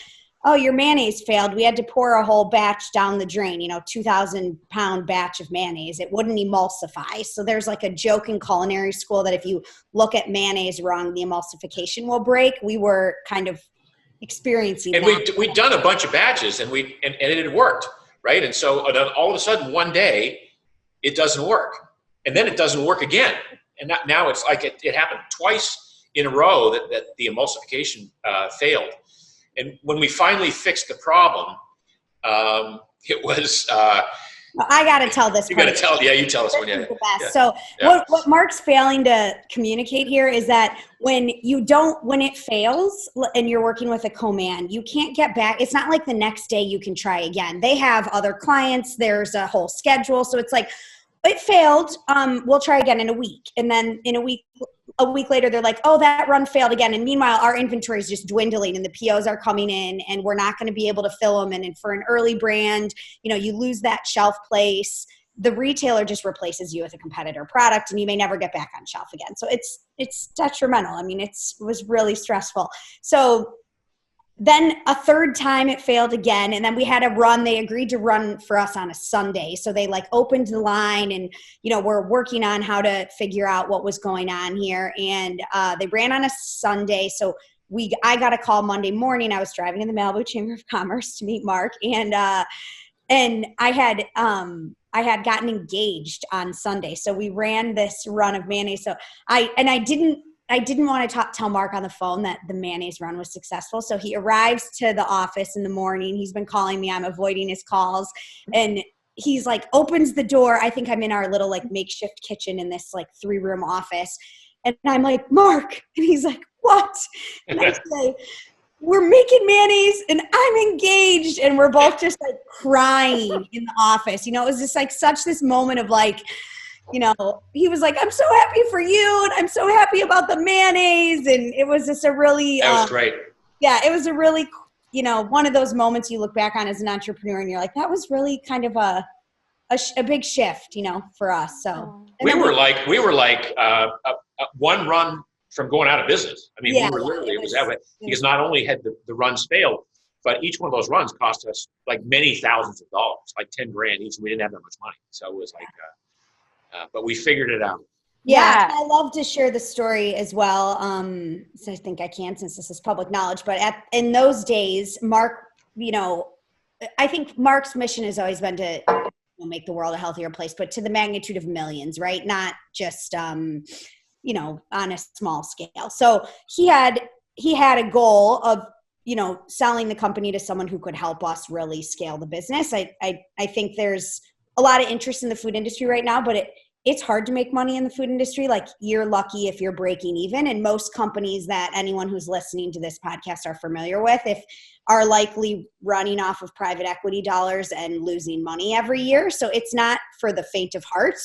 "Oh, your mayonnaise failed. We had to pour a whole batch down the drain, 2,000-pound batch of mayonnaise. It wouldn't emulsify." So there's like a joke in culinary school that if you look at mayonnaise wrong, the emulsification will break. We were kind of experiencing and that. we'd done a bunch of batches, and it had worked, right? And so all of a sudden, one day, it doesn't work. And then it doesn't work again. And now it's like it happened twice in a row that the emulsification failed. And when we finally fixed the problem, it was... I got to tell this. You got to tell. Yeah, you tell us when. Yeah. So what Mark's failing to communicate here is that when it fails and you're working with a co-man, you can't get back. It's not like the next day you can try again. They have other clients. There's a whole schedule. So it's like, it failed. We'll try again in a week. And then a week later, they're like, "Oh, that run failed again." And meanwhile, our inventory is just dwindling and the POs are coming in and we're not going to be able to fill them. And for an early brand, you lose that shelf place. The retailer just replaces you with a competitor product and you may never get back on shelf again. So it's detrimental. I mean, it was really stressful. So then a third time it failed again. And then we had a run. They agreed to run for us on a Sunday. So they opened the line and, we're working on how to figure out what was going on here. And they ran on a Sunday. So I got a call Monday morning. I was driving in the Malibu Chamber of Commerce to meet Mark. And I had gotten engaged on Sunday. So we ran this run of mayonnaise. So I didn't want to tell Mark on the phone that the mayonnaise run was successful. So he arrives to the office in the morning. He's been calling me. I'm avoiding his calls. And he's opens the door. I think I'm in our little makeshift kitchen in this 3-room office. And I'm like, "Mark." And he's like, "What?" And I say, "We're making mayonnaise and I'm engaged." And we're both just crying in the office. It was just such this moment of he was like, "I'm so happy for you. And I'm so happy about the mayonnaise." And it was just that was great. Yeah. It was a really, one of those moments you look back on as an entrepreneur and you're like, that was really kind of a big shift, for us. So we were like one run from going out of business. I mean, we were literally, it was that way, because not only had the runs failed, but each one of those runs cost us many thousands of dollars, $10,000 each. And we didn't have that much money. So it was but we figured it out. Yeah. I love to share the story as well. So I think I can, since this is public knowledge, but in those days, Mark, I think Mark's mission has always been to make the world a healthier place, but to the magnitude of millions, right? Not just, on a small scale. So he had a goal of, selling the company to someone who could help us really scale the business. I think there's a lot of interest in the food industry right now, but it's hard to make money in the food industry. You're lucky if you're breaking even. And most companies that anyone who's listening to this podcast are familiar with, are likely running off of private equity dollars and losing money every year. So it's not for the faint of heart.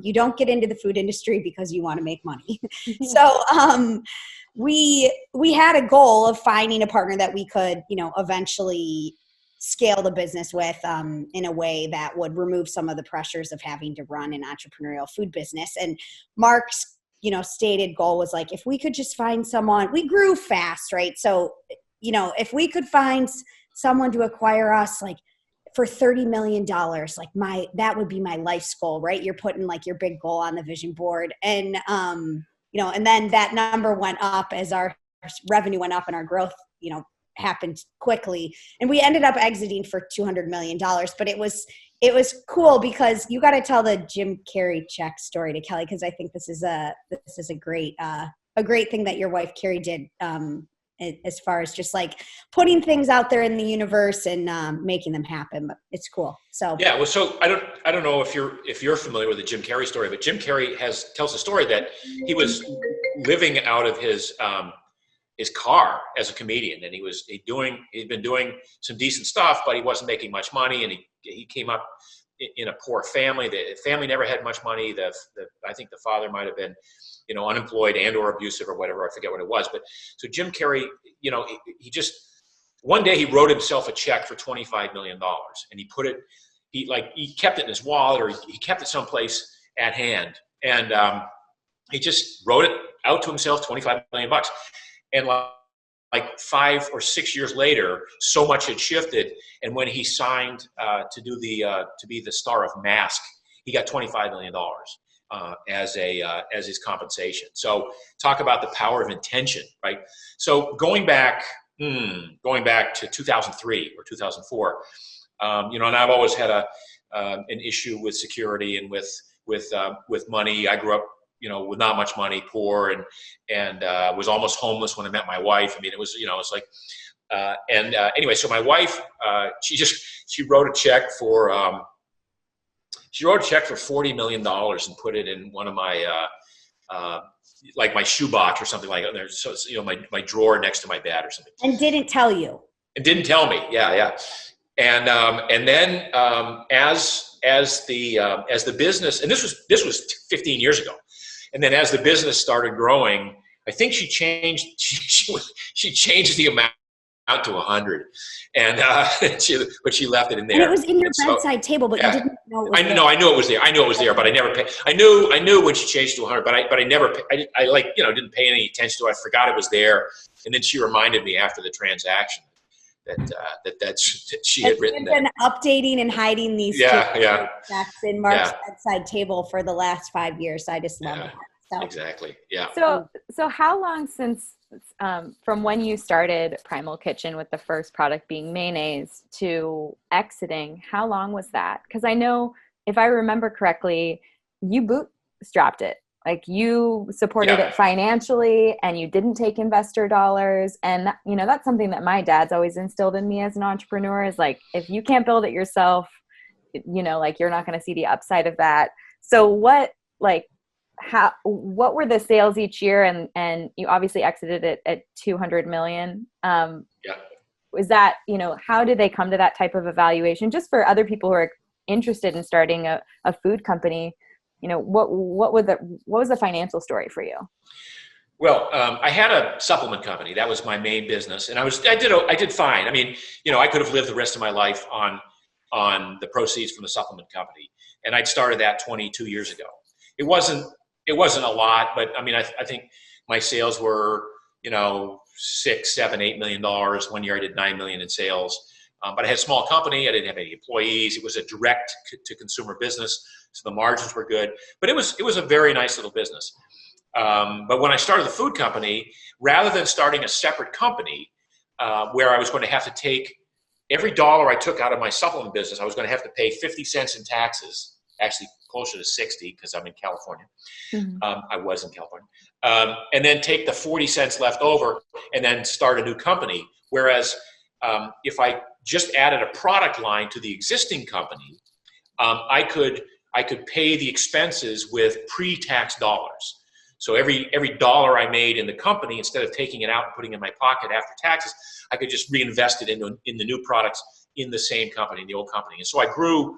You don't get into the food industry because you want to make money. So we had a goal of finding a partner that we could, eventually scale the business with in a way that would remove some of the pressures of having to run an entrepreneurial food business. And Mark's, stated goal was like, if we could just find someone, we grew fast, right? So, if we could find someone to acquire us, like for $30 million, like that would be my life's goal, right? You're putting like your big goal on the vision board. And, and then that number went up as our revenue went up and our growth, happened quickly. And we ended up exiting for $200 million, but it was cool because you got to tell the Jim Carrey check story to Kelly. Cause I think this is a great thing that your wife Carrie did, as far as just like putting things out there in the universe and making them happen. But it's cool. So yeah, well, so I don't know if you're familiar with the Jim Carrey story, but Jim Carrey tells a story that he was living out of his car as a comedian, and he'd been doing some decent stuff, but he wasn't making much money, and he came up in a poor family. The family never had much money. I think the father might have been, unemployed and or abusive or whatever. I forget what it was. But so Jim Carrey, he just, one day he wrote himself a check for $25 million, and he kept it in his wallet, or he kept it someplace at hand. And he just wrote it out to himself, $25 million. And like 5 or 6 years later, so much had shifted. And when he signed to be the star of Mask, he got $25 million as his compensation. So talk about the power of intention, right? So going back to 2003 or 2004, and I've always had an issue with security and with money. I grew up, with not much money, poor, and was almost homeless when I met my wife. I mean, it was, it's like, anyway, so my wife, she wrote a check for $40 million and put it in one of my, like my shoebox or something like that. There's, so, my drawer next to my bed or something. And didn't tell you. And didn't tell me. Yeah. And then as the business, and this was 15 years ago. And then as the business started growing, I think she changed the amount to 100, and but she left it in there. And it was in your bedside table, but you didn't know it was there. I knew it was there. I knew it was there, but I never paid. I knew when she changed to 100, but I never. I didn't pay any attention to it. I forgot it was there, and then she reminded me after the transaction that she had written that. Been updating and hiding these facts in Mark's bedside table for the last 5 years. So I just love it. So. Exactly. Yeah. So how long since from when you started Primal Kitchen with the first product being mayonnaise to exiting, how long was that? Because I know, if I remember correctly, you bootstrapped it. Like, you supported it financially, and you didn't take investor dollars. And that's something that my dad's always instilled in me as an entrepreneur, is like, if you can't build it yourself, like, you're not going to see the upside of that. So what were the sales each year? And you obviously exited it at 200 million. Was that, how did they come to that type of evaluation? Just for other people who are interested in starting a food company, what was the financial story for you? Well, I had a supplement company. That was my main business. And I did fine. I mean, I could have lived the rest of my life on the proceeds from the supplement company. And I'd started that 22 years ago. It wasn't a lot, but I mean, I think my sales were, $6, $7, $8 million. 1 year I did 9 million in sales. But I had a small company. I didn't have any employees. It was a direct to consumer business, so the margins were good. But it was a very nice little business. But when I started the food company, rather than starting a separate company where I was going to have to take every dollar I took out of my supplement business, I was going to have to pay 50 cents in taxes, actually closer to 60 because I'm in California. Mm-hmm. I was in California. And then take the 40 cents left over and then start a new company. Whereas if I just added a product line to the existing company, I could pay the expenses with pre-tax dollars. So every dollar I made in the company, instead of taking it out and putting it in my pocket after taxes, I could just reinvest it in the new products in the same company, in the old company. And so I grew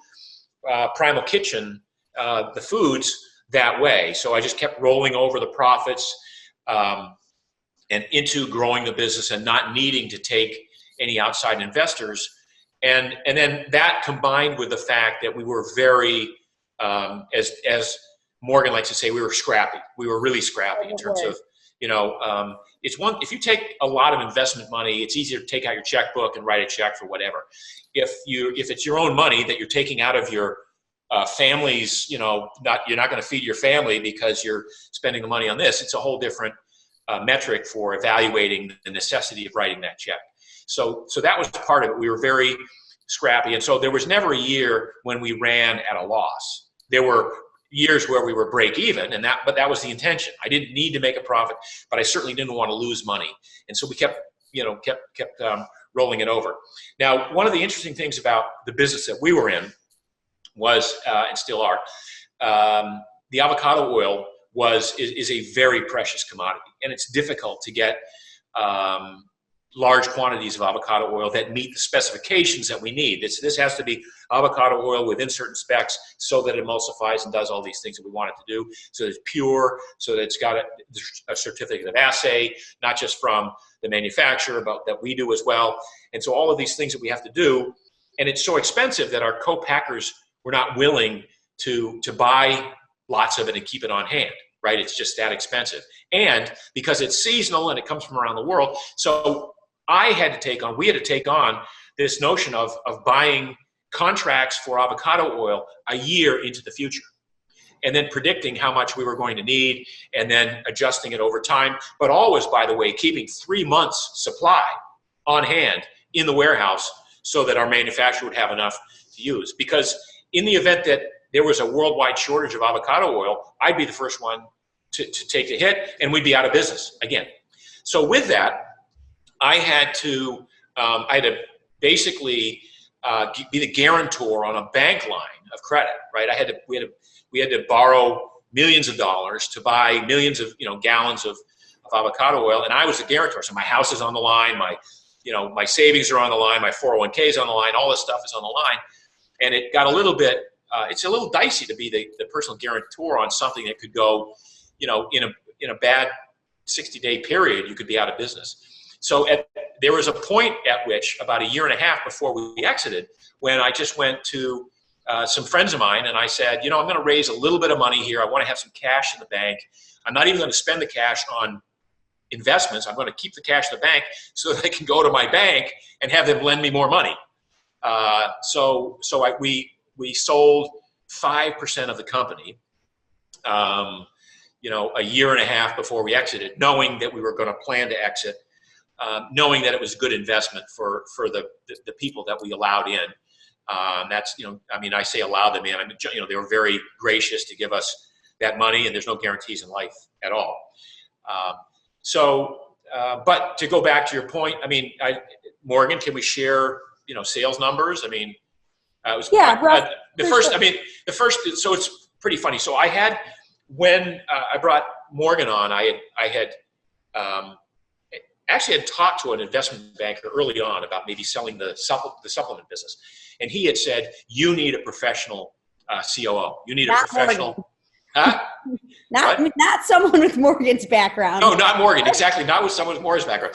Primal Kitchen, the foods, that way. So I just kept rolling over the profits and into growing the business and not needing to take any outside investors. And then that combined with the fact that we were very, as Morgan likes to say, we were scrappy. We were really scrappy in terms of, if you take a lot of investment money, it's easier to take out your checkbook and write a check for whatever. If it's your own money that you're taking out of your family's, you're not going to feed your family because you're spending the money on this. It's a whole different metric for evaluating the necessity of writing that check. So that was part of it. We were very scrappy. And so there was never a year when we ran at a loss. There were years where we were break even, but that was the intention. I didn't need to make a profit, but I certainly didn't want to lose money. And so we kept rolling it over. Now, one of the interesting things about the business that we were in was, and still are, the avocado oil is a very precious commodity, and it's difficult to get large quantities of avocado oil that meet the specifications that we need. This has to be avocado oil within certain specs so that it emulsifies and does all these things that we want it to do, so that it's pure, so that it's got a certificate of assay, not just from the manufacturer, but that we do as well. And so all of these things that we have to do, and it's so expensive that our co-packers were not willing to buy lots of it and keep it on hand, right? It's just that expensive. And because it's seasonal and it comes from around the world, so we had to take on this notion of buying contracts for avocado oil a year into the future, and then predicting how much we were going to need, and then adjusting it over time. But always, by the way, keeping 3 months supply on hand in the warehouse so that our manufacturer would have enough to use. Because in the event that there was a worldwide shortage of avocado oil, I'd be the first one to take the hit, and we'd be out of business again. So with that, I had to basically be the guarantor on a bank line of credit, right? We had to borrow millions of dollars to buy millions of gallons of avocado oil, and I was the guarantor. So my house is on the line, my savings are on the line, my 401k is on the line, all this stuff is on the line, and it got a little bit. It's a little dicey to be the personal guarantor on something that could go, in a bad 60-day period, you could be out of business. So there was a point at which, about a year and a half before we exited, when I just went to some friends of mine and I said, I'm going to raise a little bit of money here. I want to have some cash in the bank. I'm not even going to spend the cash on investments. I'm going to keep the cash in the bank so that I can go to my bank and have them lend me more money. We sold 5% of the company, a year and a half before we exited, knowing that we were going to plan to exit. Knowing that it was a good investment for the people that we allowed in. I say allowed them in. They were very gracious to give us that money, and there's no guarantees in life at all. But to go back to your point, Morgan, can we share, sales numbers? So it's pretty funny. So I had, when I brought Morgan on, I had actually had talked to an investment banker early on about maybe selling the supplement business. And he had said, you need a professional COO. You need a professional. Huh? Not someone with Morgan's background. No, not Morgan. Exactly. Not with someone with Morgan's background.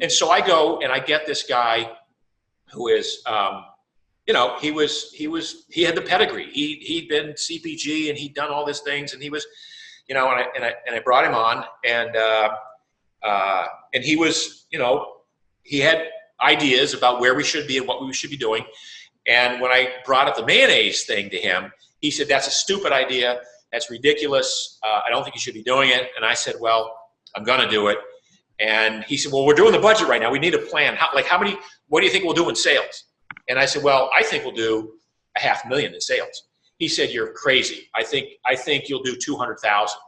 And so I go and I get this guy who is, he had the pedigree. He'd been CPG and he'd done all these things, and he was, and I brought him on, and he was, he had ideas about where we should be and what we should be doing. And when I brought up the mayonnaise thing to him, he said, that's a stupid idea. That's ridiculous. I don't think you should be doing it. And I said, well, I'm going to do it. And he said, well, we're doing the budget right now. We need a plan. What do you think we'll do in sales? And I said, well, I think we'll do $500,000 in sales. He said, you're crazy. I think you'll do 200,000.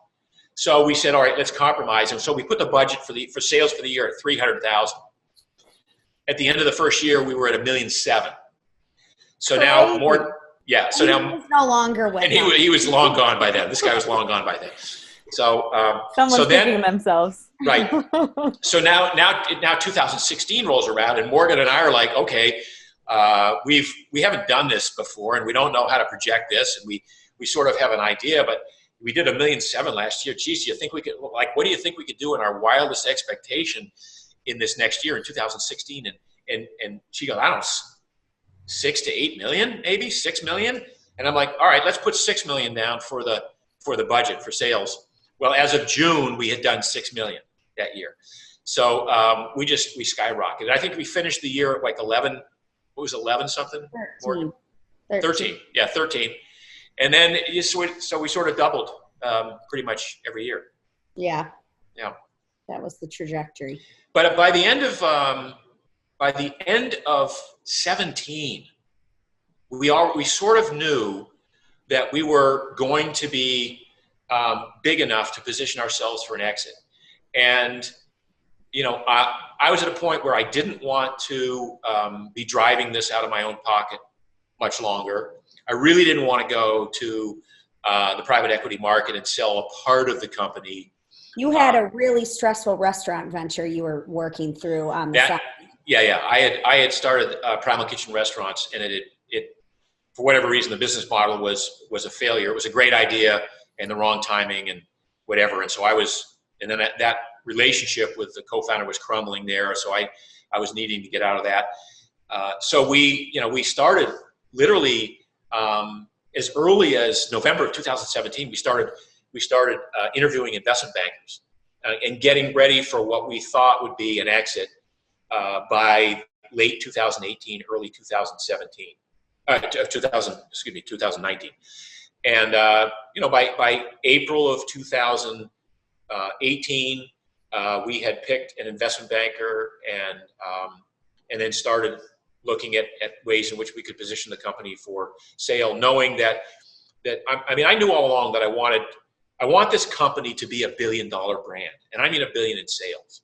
So we said, all right, let's compromise. And so we put the budget for sales for the year at 300,000. At the end of the first year, we were at $1.7 million. So now more, yeah. So now he's no longer with. And he was long gone by then. This guy was long gone by then. So someone's picking themselves. Right. So now 2016 rolls around, and Morgan and I are like, okay, we haven't done this before, and we don't know how to project this, and we sort of have an idea, but we did $1.7 million last year. Geez, do you think we could, what do you think we could do in our wildest expectation in this next year in 2016? And she goes, 6 to 8 million, maybe 6 million. And I'm like, all right, let's put 6 million down for the budget for sales. Well, as of June, we had done 6 million that year. So we skyrocketed. I think we finished the year at like 11. What was 11 something? 13. Yeah, 13. And then so we sort of doubled pretty much every year. Yeah. Yeah. That was the trajectory. But by the end of 17, we sort of knew that we were going to be big enough to position ourselves for an exit. And, I was at a point where I didn't want to be driving this out of my own pocket much longer. I really didn't want to go to the private equity market and sell a part of the company. You had a really stressful restaurant venture you were working through on the side. Yeah. I had started Primal Kitchen restaurants, and it for whatever reason, the business model was a failure. It was a great idea and the wrong timing and whatever. And so and then that relationship with the co-founder was crumbling there. So I was needing to get out of that. So we started literally as early as November of 2017. We started interviewing investment bankers and getting ready for what we thought would be an exit by late 2018, early 2017. 2019. And, by April of 2018, we had picked an investment banker and then started looking at ways in which we could position the company for sale, knowing that I knew all along that I want this company to be $1 billion brand. And I mean $1 billion in sales.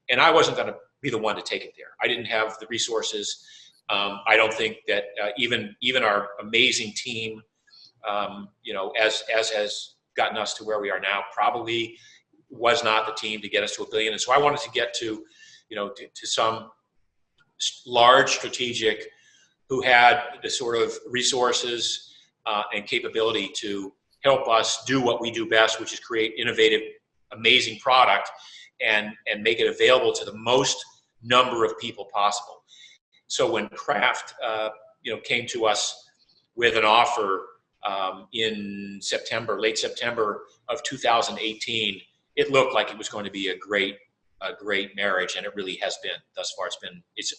And I wasn't going to be the one to take it there. I didn't have the resources. I don't think that even our amazing team, as has gotten us to where we are now, probably was not the team to get us to $1 billion. And so I wanted to get to some large strategic who had the sort of resources and capability to help us do what we do best, which is create innovative, amazing product and make it available to the most number of people possible. So when Kraft, came to us with an offer in late September of 2018, it looked like it was going to be a great marriage, and it really has been thus far. It's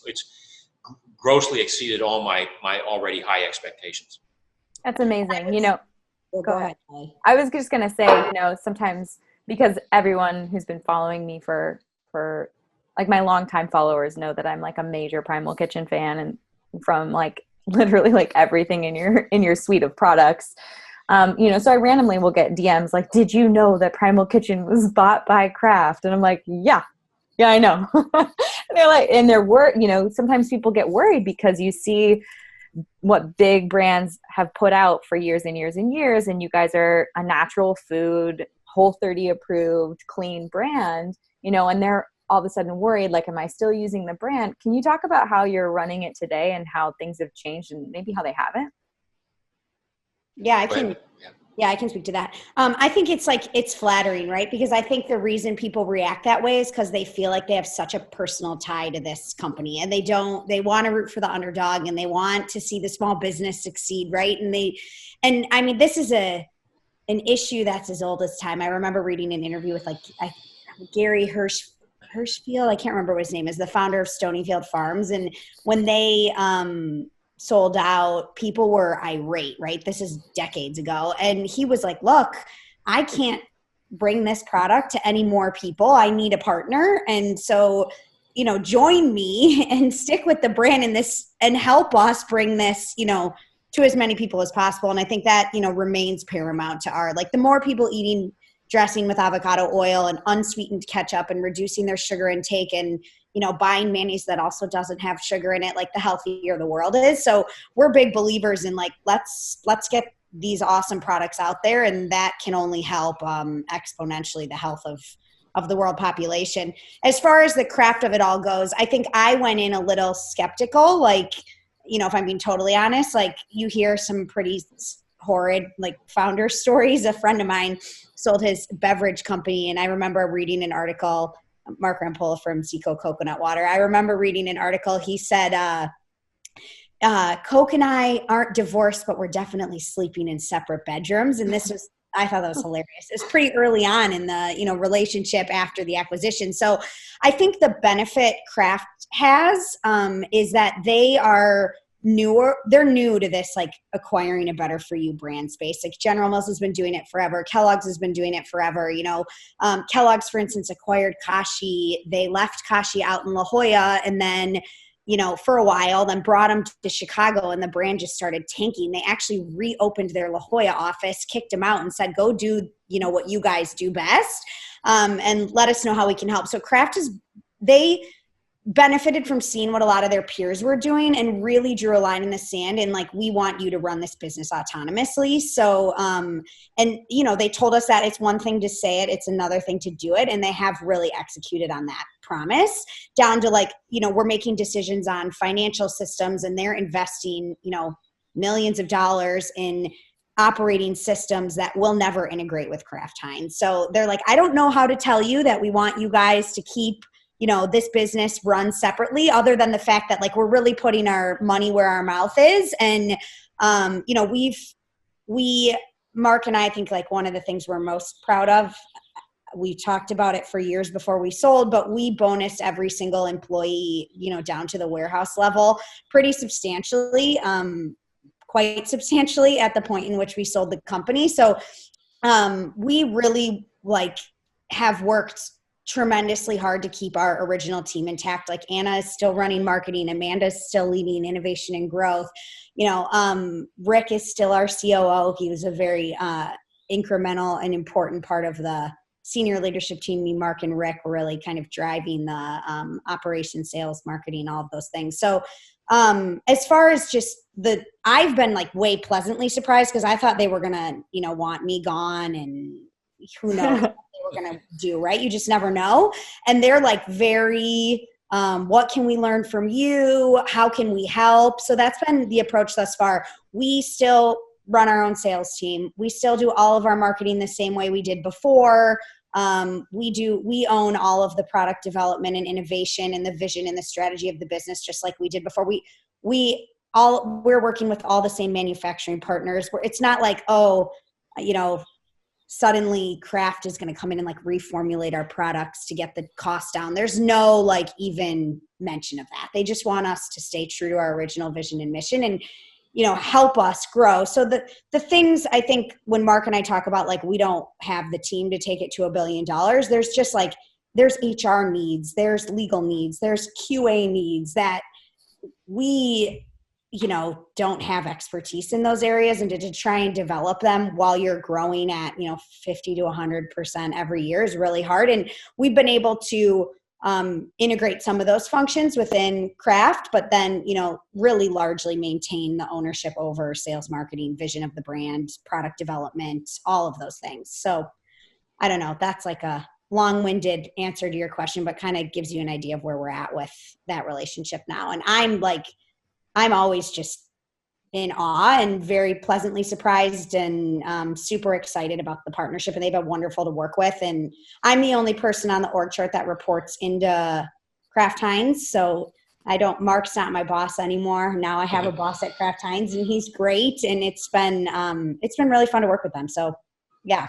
grossly exceeded all my already high expectations. That's amazing. Go ahead. I was just gonna say, sometimes, because everyone who's been following me for like my longtime followers know that I'm like a major Primal Kitchen fan, and from like literally like everything in your suite of products. So I randomly will get DMs like, did you know that Primal Kitchen was bought by Kraft? And I'm like, yeah, I know. And they're like, and sometimes people get worried because you see what big brands have put out for years and years and years. And you guys are a natural food, Whole30 approved, clean brand, and they're all of a sudden worried, like, am I still using the brand? Can you talk about how you're running it today and how things have changed and maybe how they haven't? Yeah, I can speak to that. I think it's flattering, right? Because I think the reason people react that way is because they feel like they have such a personal tie to this company, and they want to root for the underdog, and they want to see the small business succeed, right? And I mean, this is an issue that's as old as time. I remember reading an interview with Gary Hirschfield, I can't remember what his name is, the founder of Stonyfield Farms. And when they sold out, people were irate, right? This is decades ago. And he was like, look, I can't bring this product to any more people. I need a partner. And so, join me and stick with the brand in this and help us bring this, to as many people as possible. And I think that, remains paramount to the more people eating dressing with avocado oil and unsweetened ketchup and reducing their sugar intake and, buying mayonnaise that also doesn't have sugar in it, like the healthier the world is. So we're big believers in let's get these awesome products out there, and that can only help exponentially the health of the world population. As far as the craft of it all goes, I think I went in a little skeptical, if I'm being totally honest, you hear some pretty horrid founder stories. A friend of mine sold his beverage company, and I remember reading an article, Mark Rampola from Seco Coconut Water. I remember reading an article. He said Coke and I aren't divorced, but we're definitely sleeping in separate bedrooms. And I thought that was hilarious. It's pretty early on in the, relationship after the acquisition. So I think the benefit Kraft has is that they're new to this, like acquiring a better for you brand space. Like General Mills has been doing it forever. Kellogg's has been doing it forever. Kellogg's, for instance, acquired Kashi. They left Kashi out in La Jolla and then, for a while, then brought them to Chicago and the brand just started tanking. They actually reopened their La Jolla office, kicked them out and said, go do, what you guys do best. And let us know how we can help. So Kraft they benefited from seeing what a lot of their peers were doing and really drew a line in the sand and like, we want you to run this business autonomously. So, they told us that it's one thing to say it, it's another thing to do it. And they have really executed on that promise down to like, we're making decisions on financial systems and they're investing, millions of dollars in operating systems that will never integrate with Kraft-Heinz. So they're like, I don't know how to tell you that we want you guys to keep this business runs separately other than the fact that like, we're really putting our money where our mouth is. And, Mark and I think like one of the things we're most proud of, we talked about it for years before we sold, but we bonused every single employee, down to the warehouse level pretty substantially, quite substantially at the point in which we sold the company. So, we really like have worked tremendously hard to keep our original team intact. Like Anna is still running marketing. Amanda's still leading innovation and growth. Rick is still our COO. He was a very incremental and important part of the senior leadership team. Me, Mark, and Rick were really kind of driving the operations, sales, marketing, all of those things. So as far as just I've been like way pleasantly surprised because I thought they were going to, want me gone and who knows what they were going to do, right? You just never know. And they're like very, what can we learn from you? How can we help? So that's been the approach thus far. We still run our own sales team. We still do all of our marketing the same way we did before. We own all of the product development and innovation and the vision and the strategy of the business, just like we did before. We're working with all the same manufacturing partners where it's not like, suddenly Kraft is going to come in and like reformulate our products to get the cost down. There's no like even mention of that. They just want us to stay true to our original vision and mission and, help us grow. So the things I think when Mark and I talk about, like, we don't have the team to take it to $1 billion, there's just like, there's HR needs, there's legal needs, there's QA needs that we, don't have expertise in those areas, and to try and develop them while you're growing at, 50 to 100% every year is really hard. And we've been able to integrate some of those functions within Kraft, but then, really largely maintain the ownership over sales, marketing, vision of the brand, product development, all of those things. So I don't know, that's like a long-winded answer to your question, but kind of gives you an idea of where we're at with that relationship now. And I'm always just in awe and very pleasantly surprised and super excited about the partnership. And they've been wonderful to work with. And I'm the only person on the org chart that reports into Kraft-Heinz. So Mark's not my boss anymore. Now I have a boss at Kraft-Heinz and he's great. And it's been really fun to work with them. So yeah.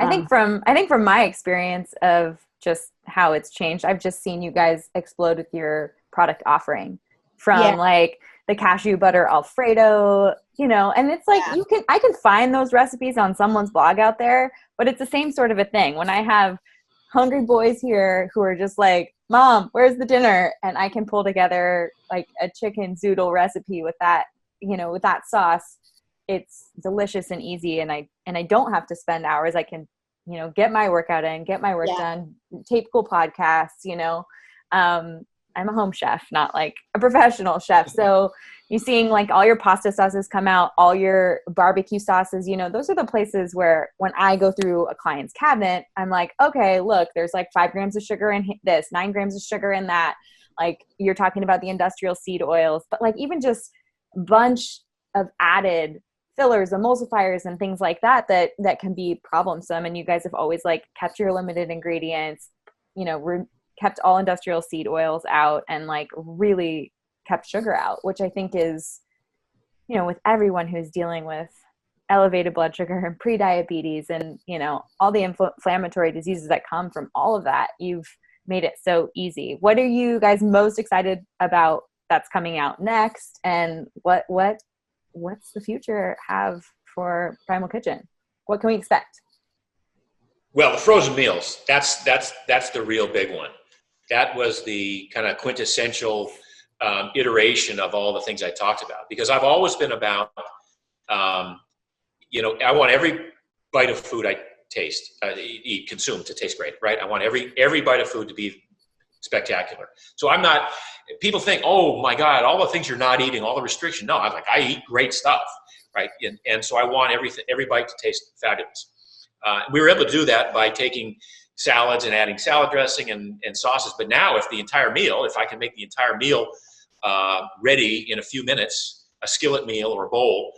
I think from my experience of just how it's changed, I've just seen you guys explode with your product offering from like the cashew butter Alfredo, and it's like, I can find those recipes on someone's blog out there, but it's the same sort of a thing. When I have hungry boys here who are just like, Mom, where's the dinner? And I can pull together like a chicken zoodle recipe with that, with that sauce. It's delicious and easy. And I don't have to spend hours. I can, get my workout in, get my work done, tape cool podcasts, I'm a home chef, not like a professional chef. So you're seeing like all your pasta sauces come out, all your barbecue sauces, those are the places where when I go through a client's cabinet, I'm like, okay, look, there's like 5 grams of sugar in this, 9 grams of sugar in that. Like you're talking about the industrial seed oils, but like even just a bunch of added fillers, emulsifiers, and things like that can be problemsome. And you guys have always like kept your limited ingredients, kept all industrial seed oils out and like really kept sugar out, which I think is, with everyone who's dealing with elevated blood sugar and pre-diabetes and, all the inflammatory diseases that come from all of that, you've made it so easy. What are you guys most excited about that's coming out next? And what's the future have for Primal Kitchen? What can we expect? Well, the frozen meals, that's the real big one. That was the kind of quintessential iteration of all the things I talked about, because I've always been about, I want every bite of food I consume to taste great, right? I want every bite of food to be spectacular. So people think, oh my God, all the things you're not eating, all the restriction. No, I eat great stuff, right? And so I want every bite to taste fabulous. We were able to do that by taking salads and adding salad dressing and sauces. But now if I can make the entire meal ready in a few minutes, a skillet meal or a bowl,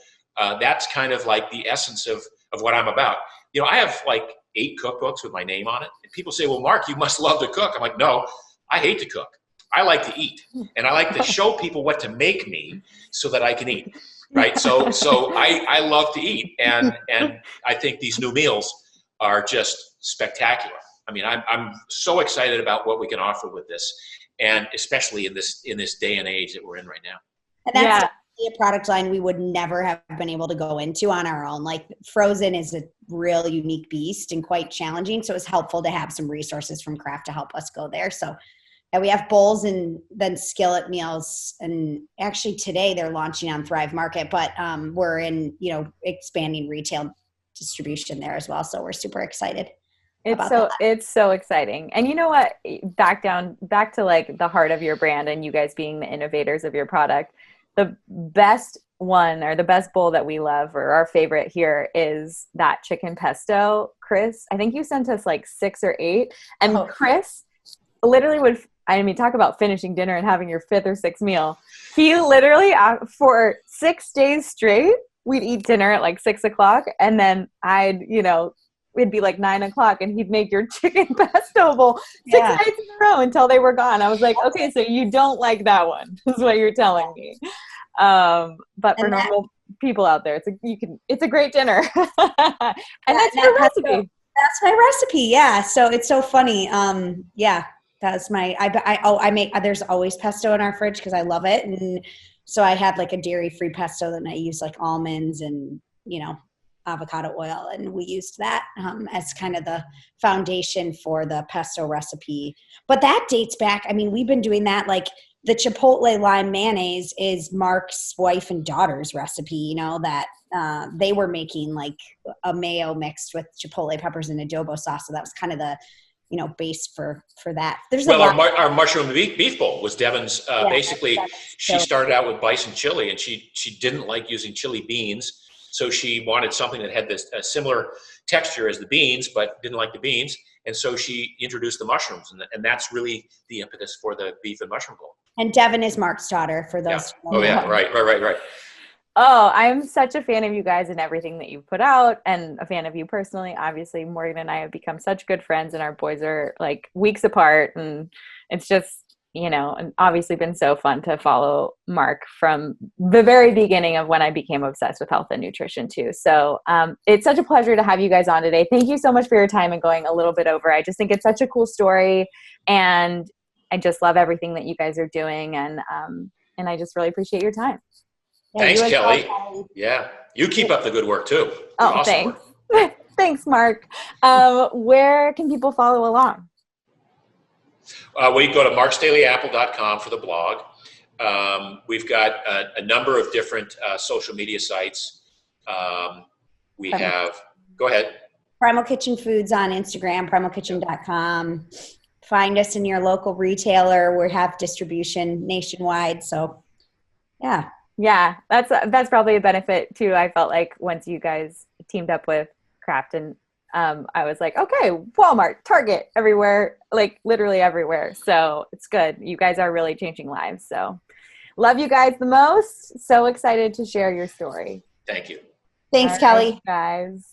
that's kind of like the essence of what I'm about. I have like 8 cookbooks with my name on it. And people say, well, Mark, you must love to cook. I'm like, no, I hate to cook. I like to eat. And I like to show people what to make me so that I can eat. Right. So I love to eat. And I think these new meals are just spectacular. I mean, I'm so excited about what we can offer with this, and especially in this day and age that we're in right now. And that's a product line we would never have been able to go into on our own. Like frozen is a real unique beast and quite challenging. So it's helpful to have some resources from Kraft to help us go there. So we have bowls and then skillet meals. And actually today they're launching on Thrive Market, but we're in, expanding retail distribution there as well. So we're super excited. It's so exciting. And you know what, back to like the heart of your brand and you guys being the innovators of your product, the best one or the best bowl that we love or our favorite here is that chicken pesto. Chris, I think you sent us like 6 or 8, and Chris literally talk about finishing dinner and having your 5th or 6th meal. He literally for 6 days straight, we'd eat dinner at like 6 o'clock, and then it'd be like 9 o'clock and he'd make your chicken pesto bowl 6 nights in a row until they were gone. I was like, okay, so you don't like that one, is what you're telling me. But for normal people out there, it's a great dinner. And that's your recipe. That's my recipe. Yeah. So it's so funny. That's my, there's always pesto in our fridge because I love it. And so I had like a dairy-free pesto that I use like almonds and, avocado oil. And we used that as kind of the foundation for the pesto recipe. But that dates back. I mean, we've been doing that. Like the Chipotle lime mayonnaise is Mark's wife and daughter's recipe, that they were making like a mayo mixed with Chipotle peppers and adobo sauce. So that was kind of the, base for that. Our mushroom beef bowl was Devin's. Basically, she started out with bison chili, and she didn't like using chili beans, so she wanted something that had a similar texture as the beans, but didn't like the beans, and so she introduced the mushrooms, and that's really the impetus for the beef and mushroom bowl. And Devin is Mark's daughter. For those. Yeah. Oh yeah, right. Oh, I'm such a fan of you guys and everything that you've put out, and a fan of you personally. Obviously, Morgan and I have become such good friends, and our boys are like weeks apart, and it's just, and obviously been so fun to follow Mark from the very beginning of when I became obsessed with health and nutrition too. So it's such a pleasure to have you guys on today. Thank you so much for your time and going a little bit over. I just think it's such a cool story, and I just love everything that you guys are doing, and I just really appreciate your time. Yeah, thanks, Kelly. Yeah. You keep up the good work too. Oh, awesome. Thanks. Thanks, Mark. Where can people follow along? We go to marksdailyapple.com for the blog. We've got a number of different social media sites. Go ahead. Primal Kitchen Foods on Instagram, primalkitchen.com. Find us in your local retailer. We have distribution nationwide. So, yeah. Yeah, that's probably a benefit too. I felt like once you guys teamed up with Kraft, and I was like, okay, Walmart, Target, everywhere, like literally everywhere. So it's good. You guys are really changing lives. So love you guys the most. So excited to share your story. Thank you. Thanks, Kelly. Guys.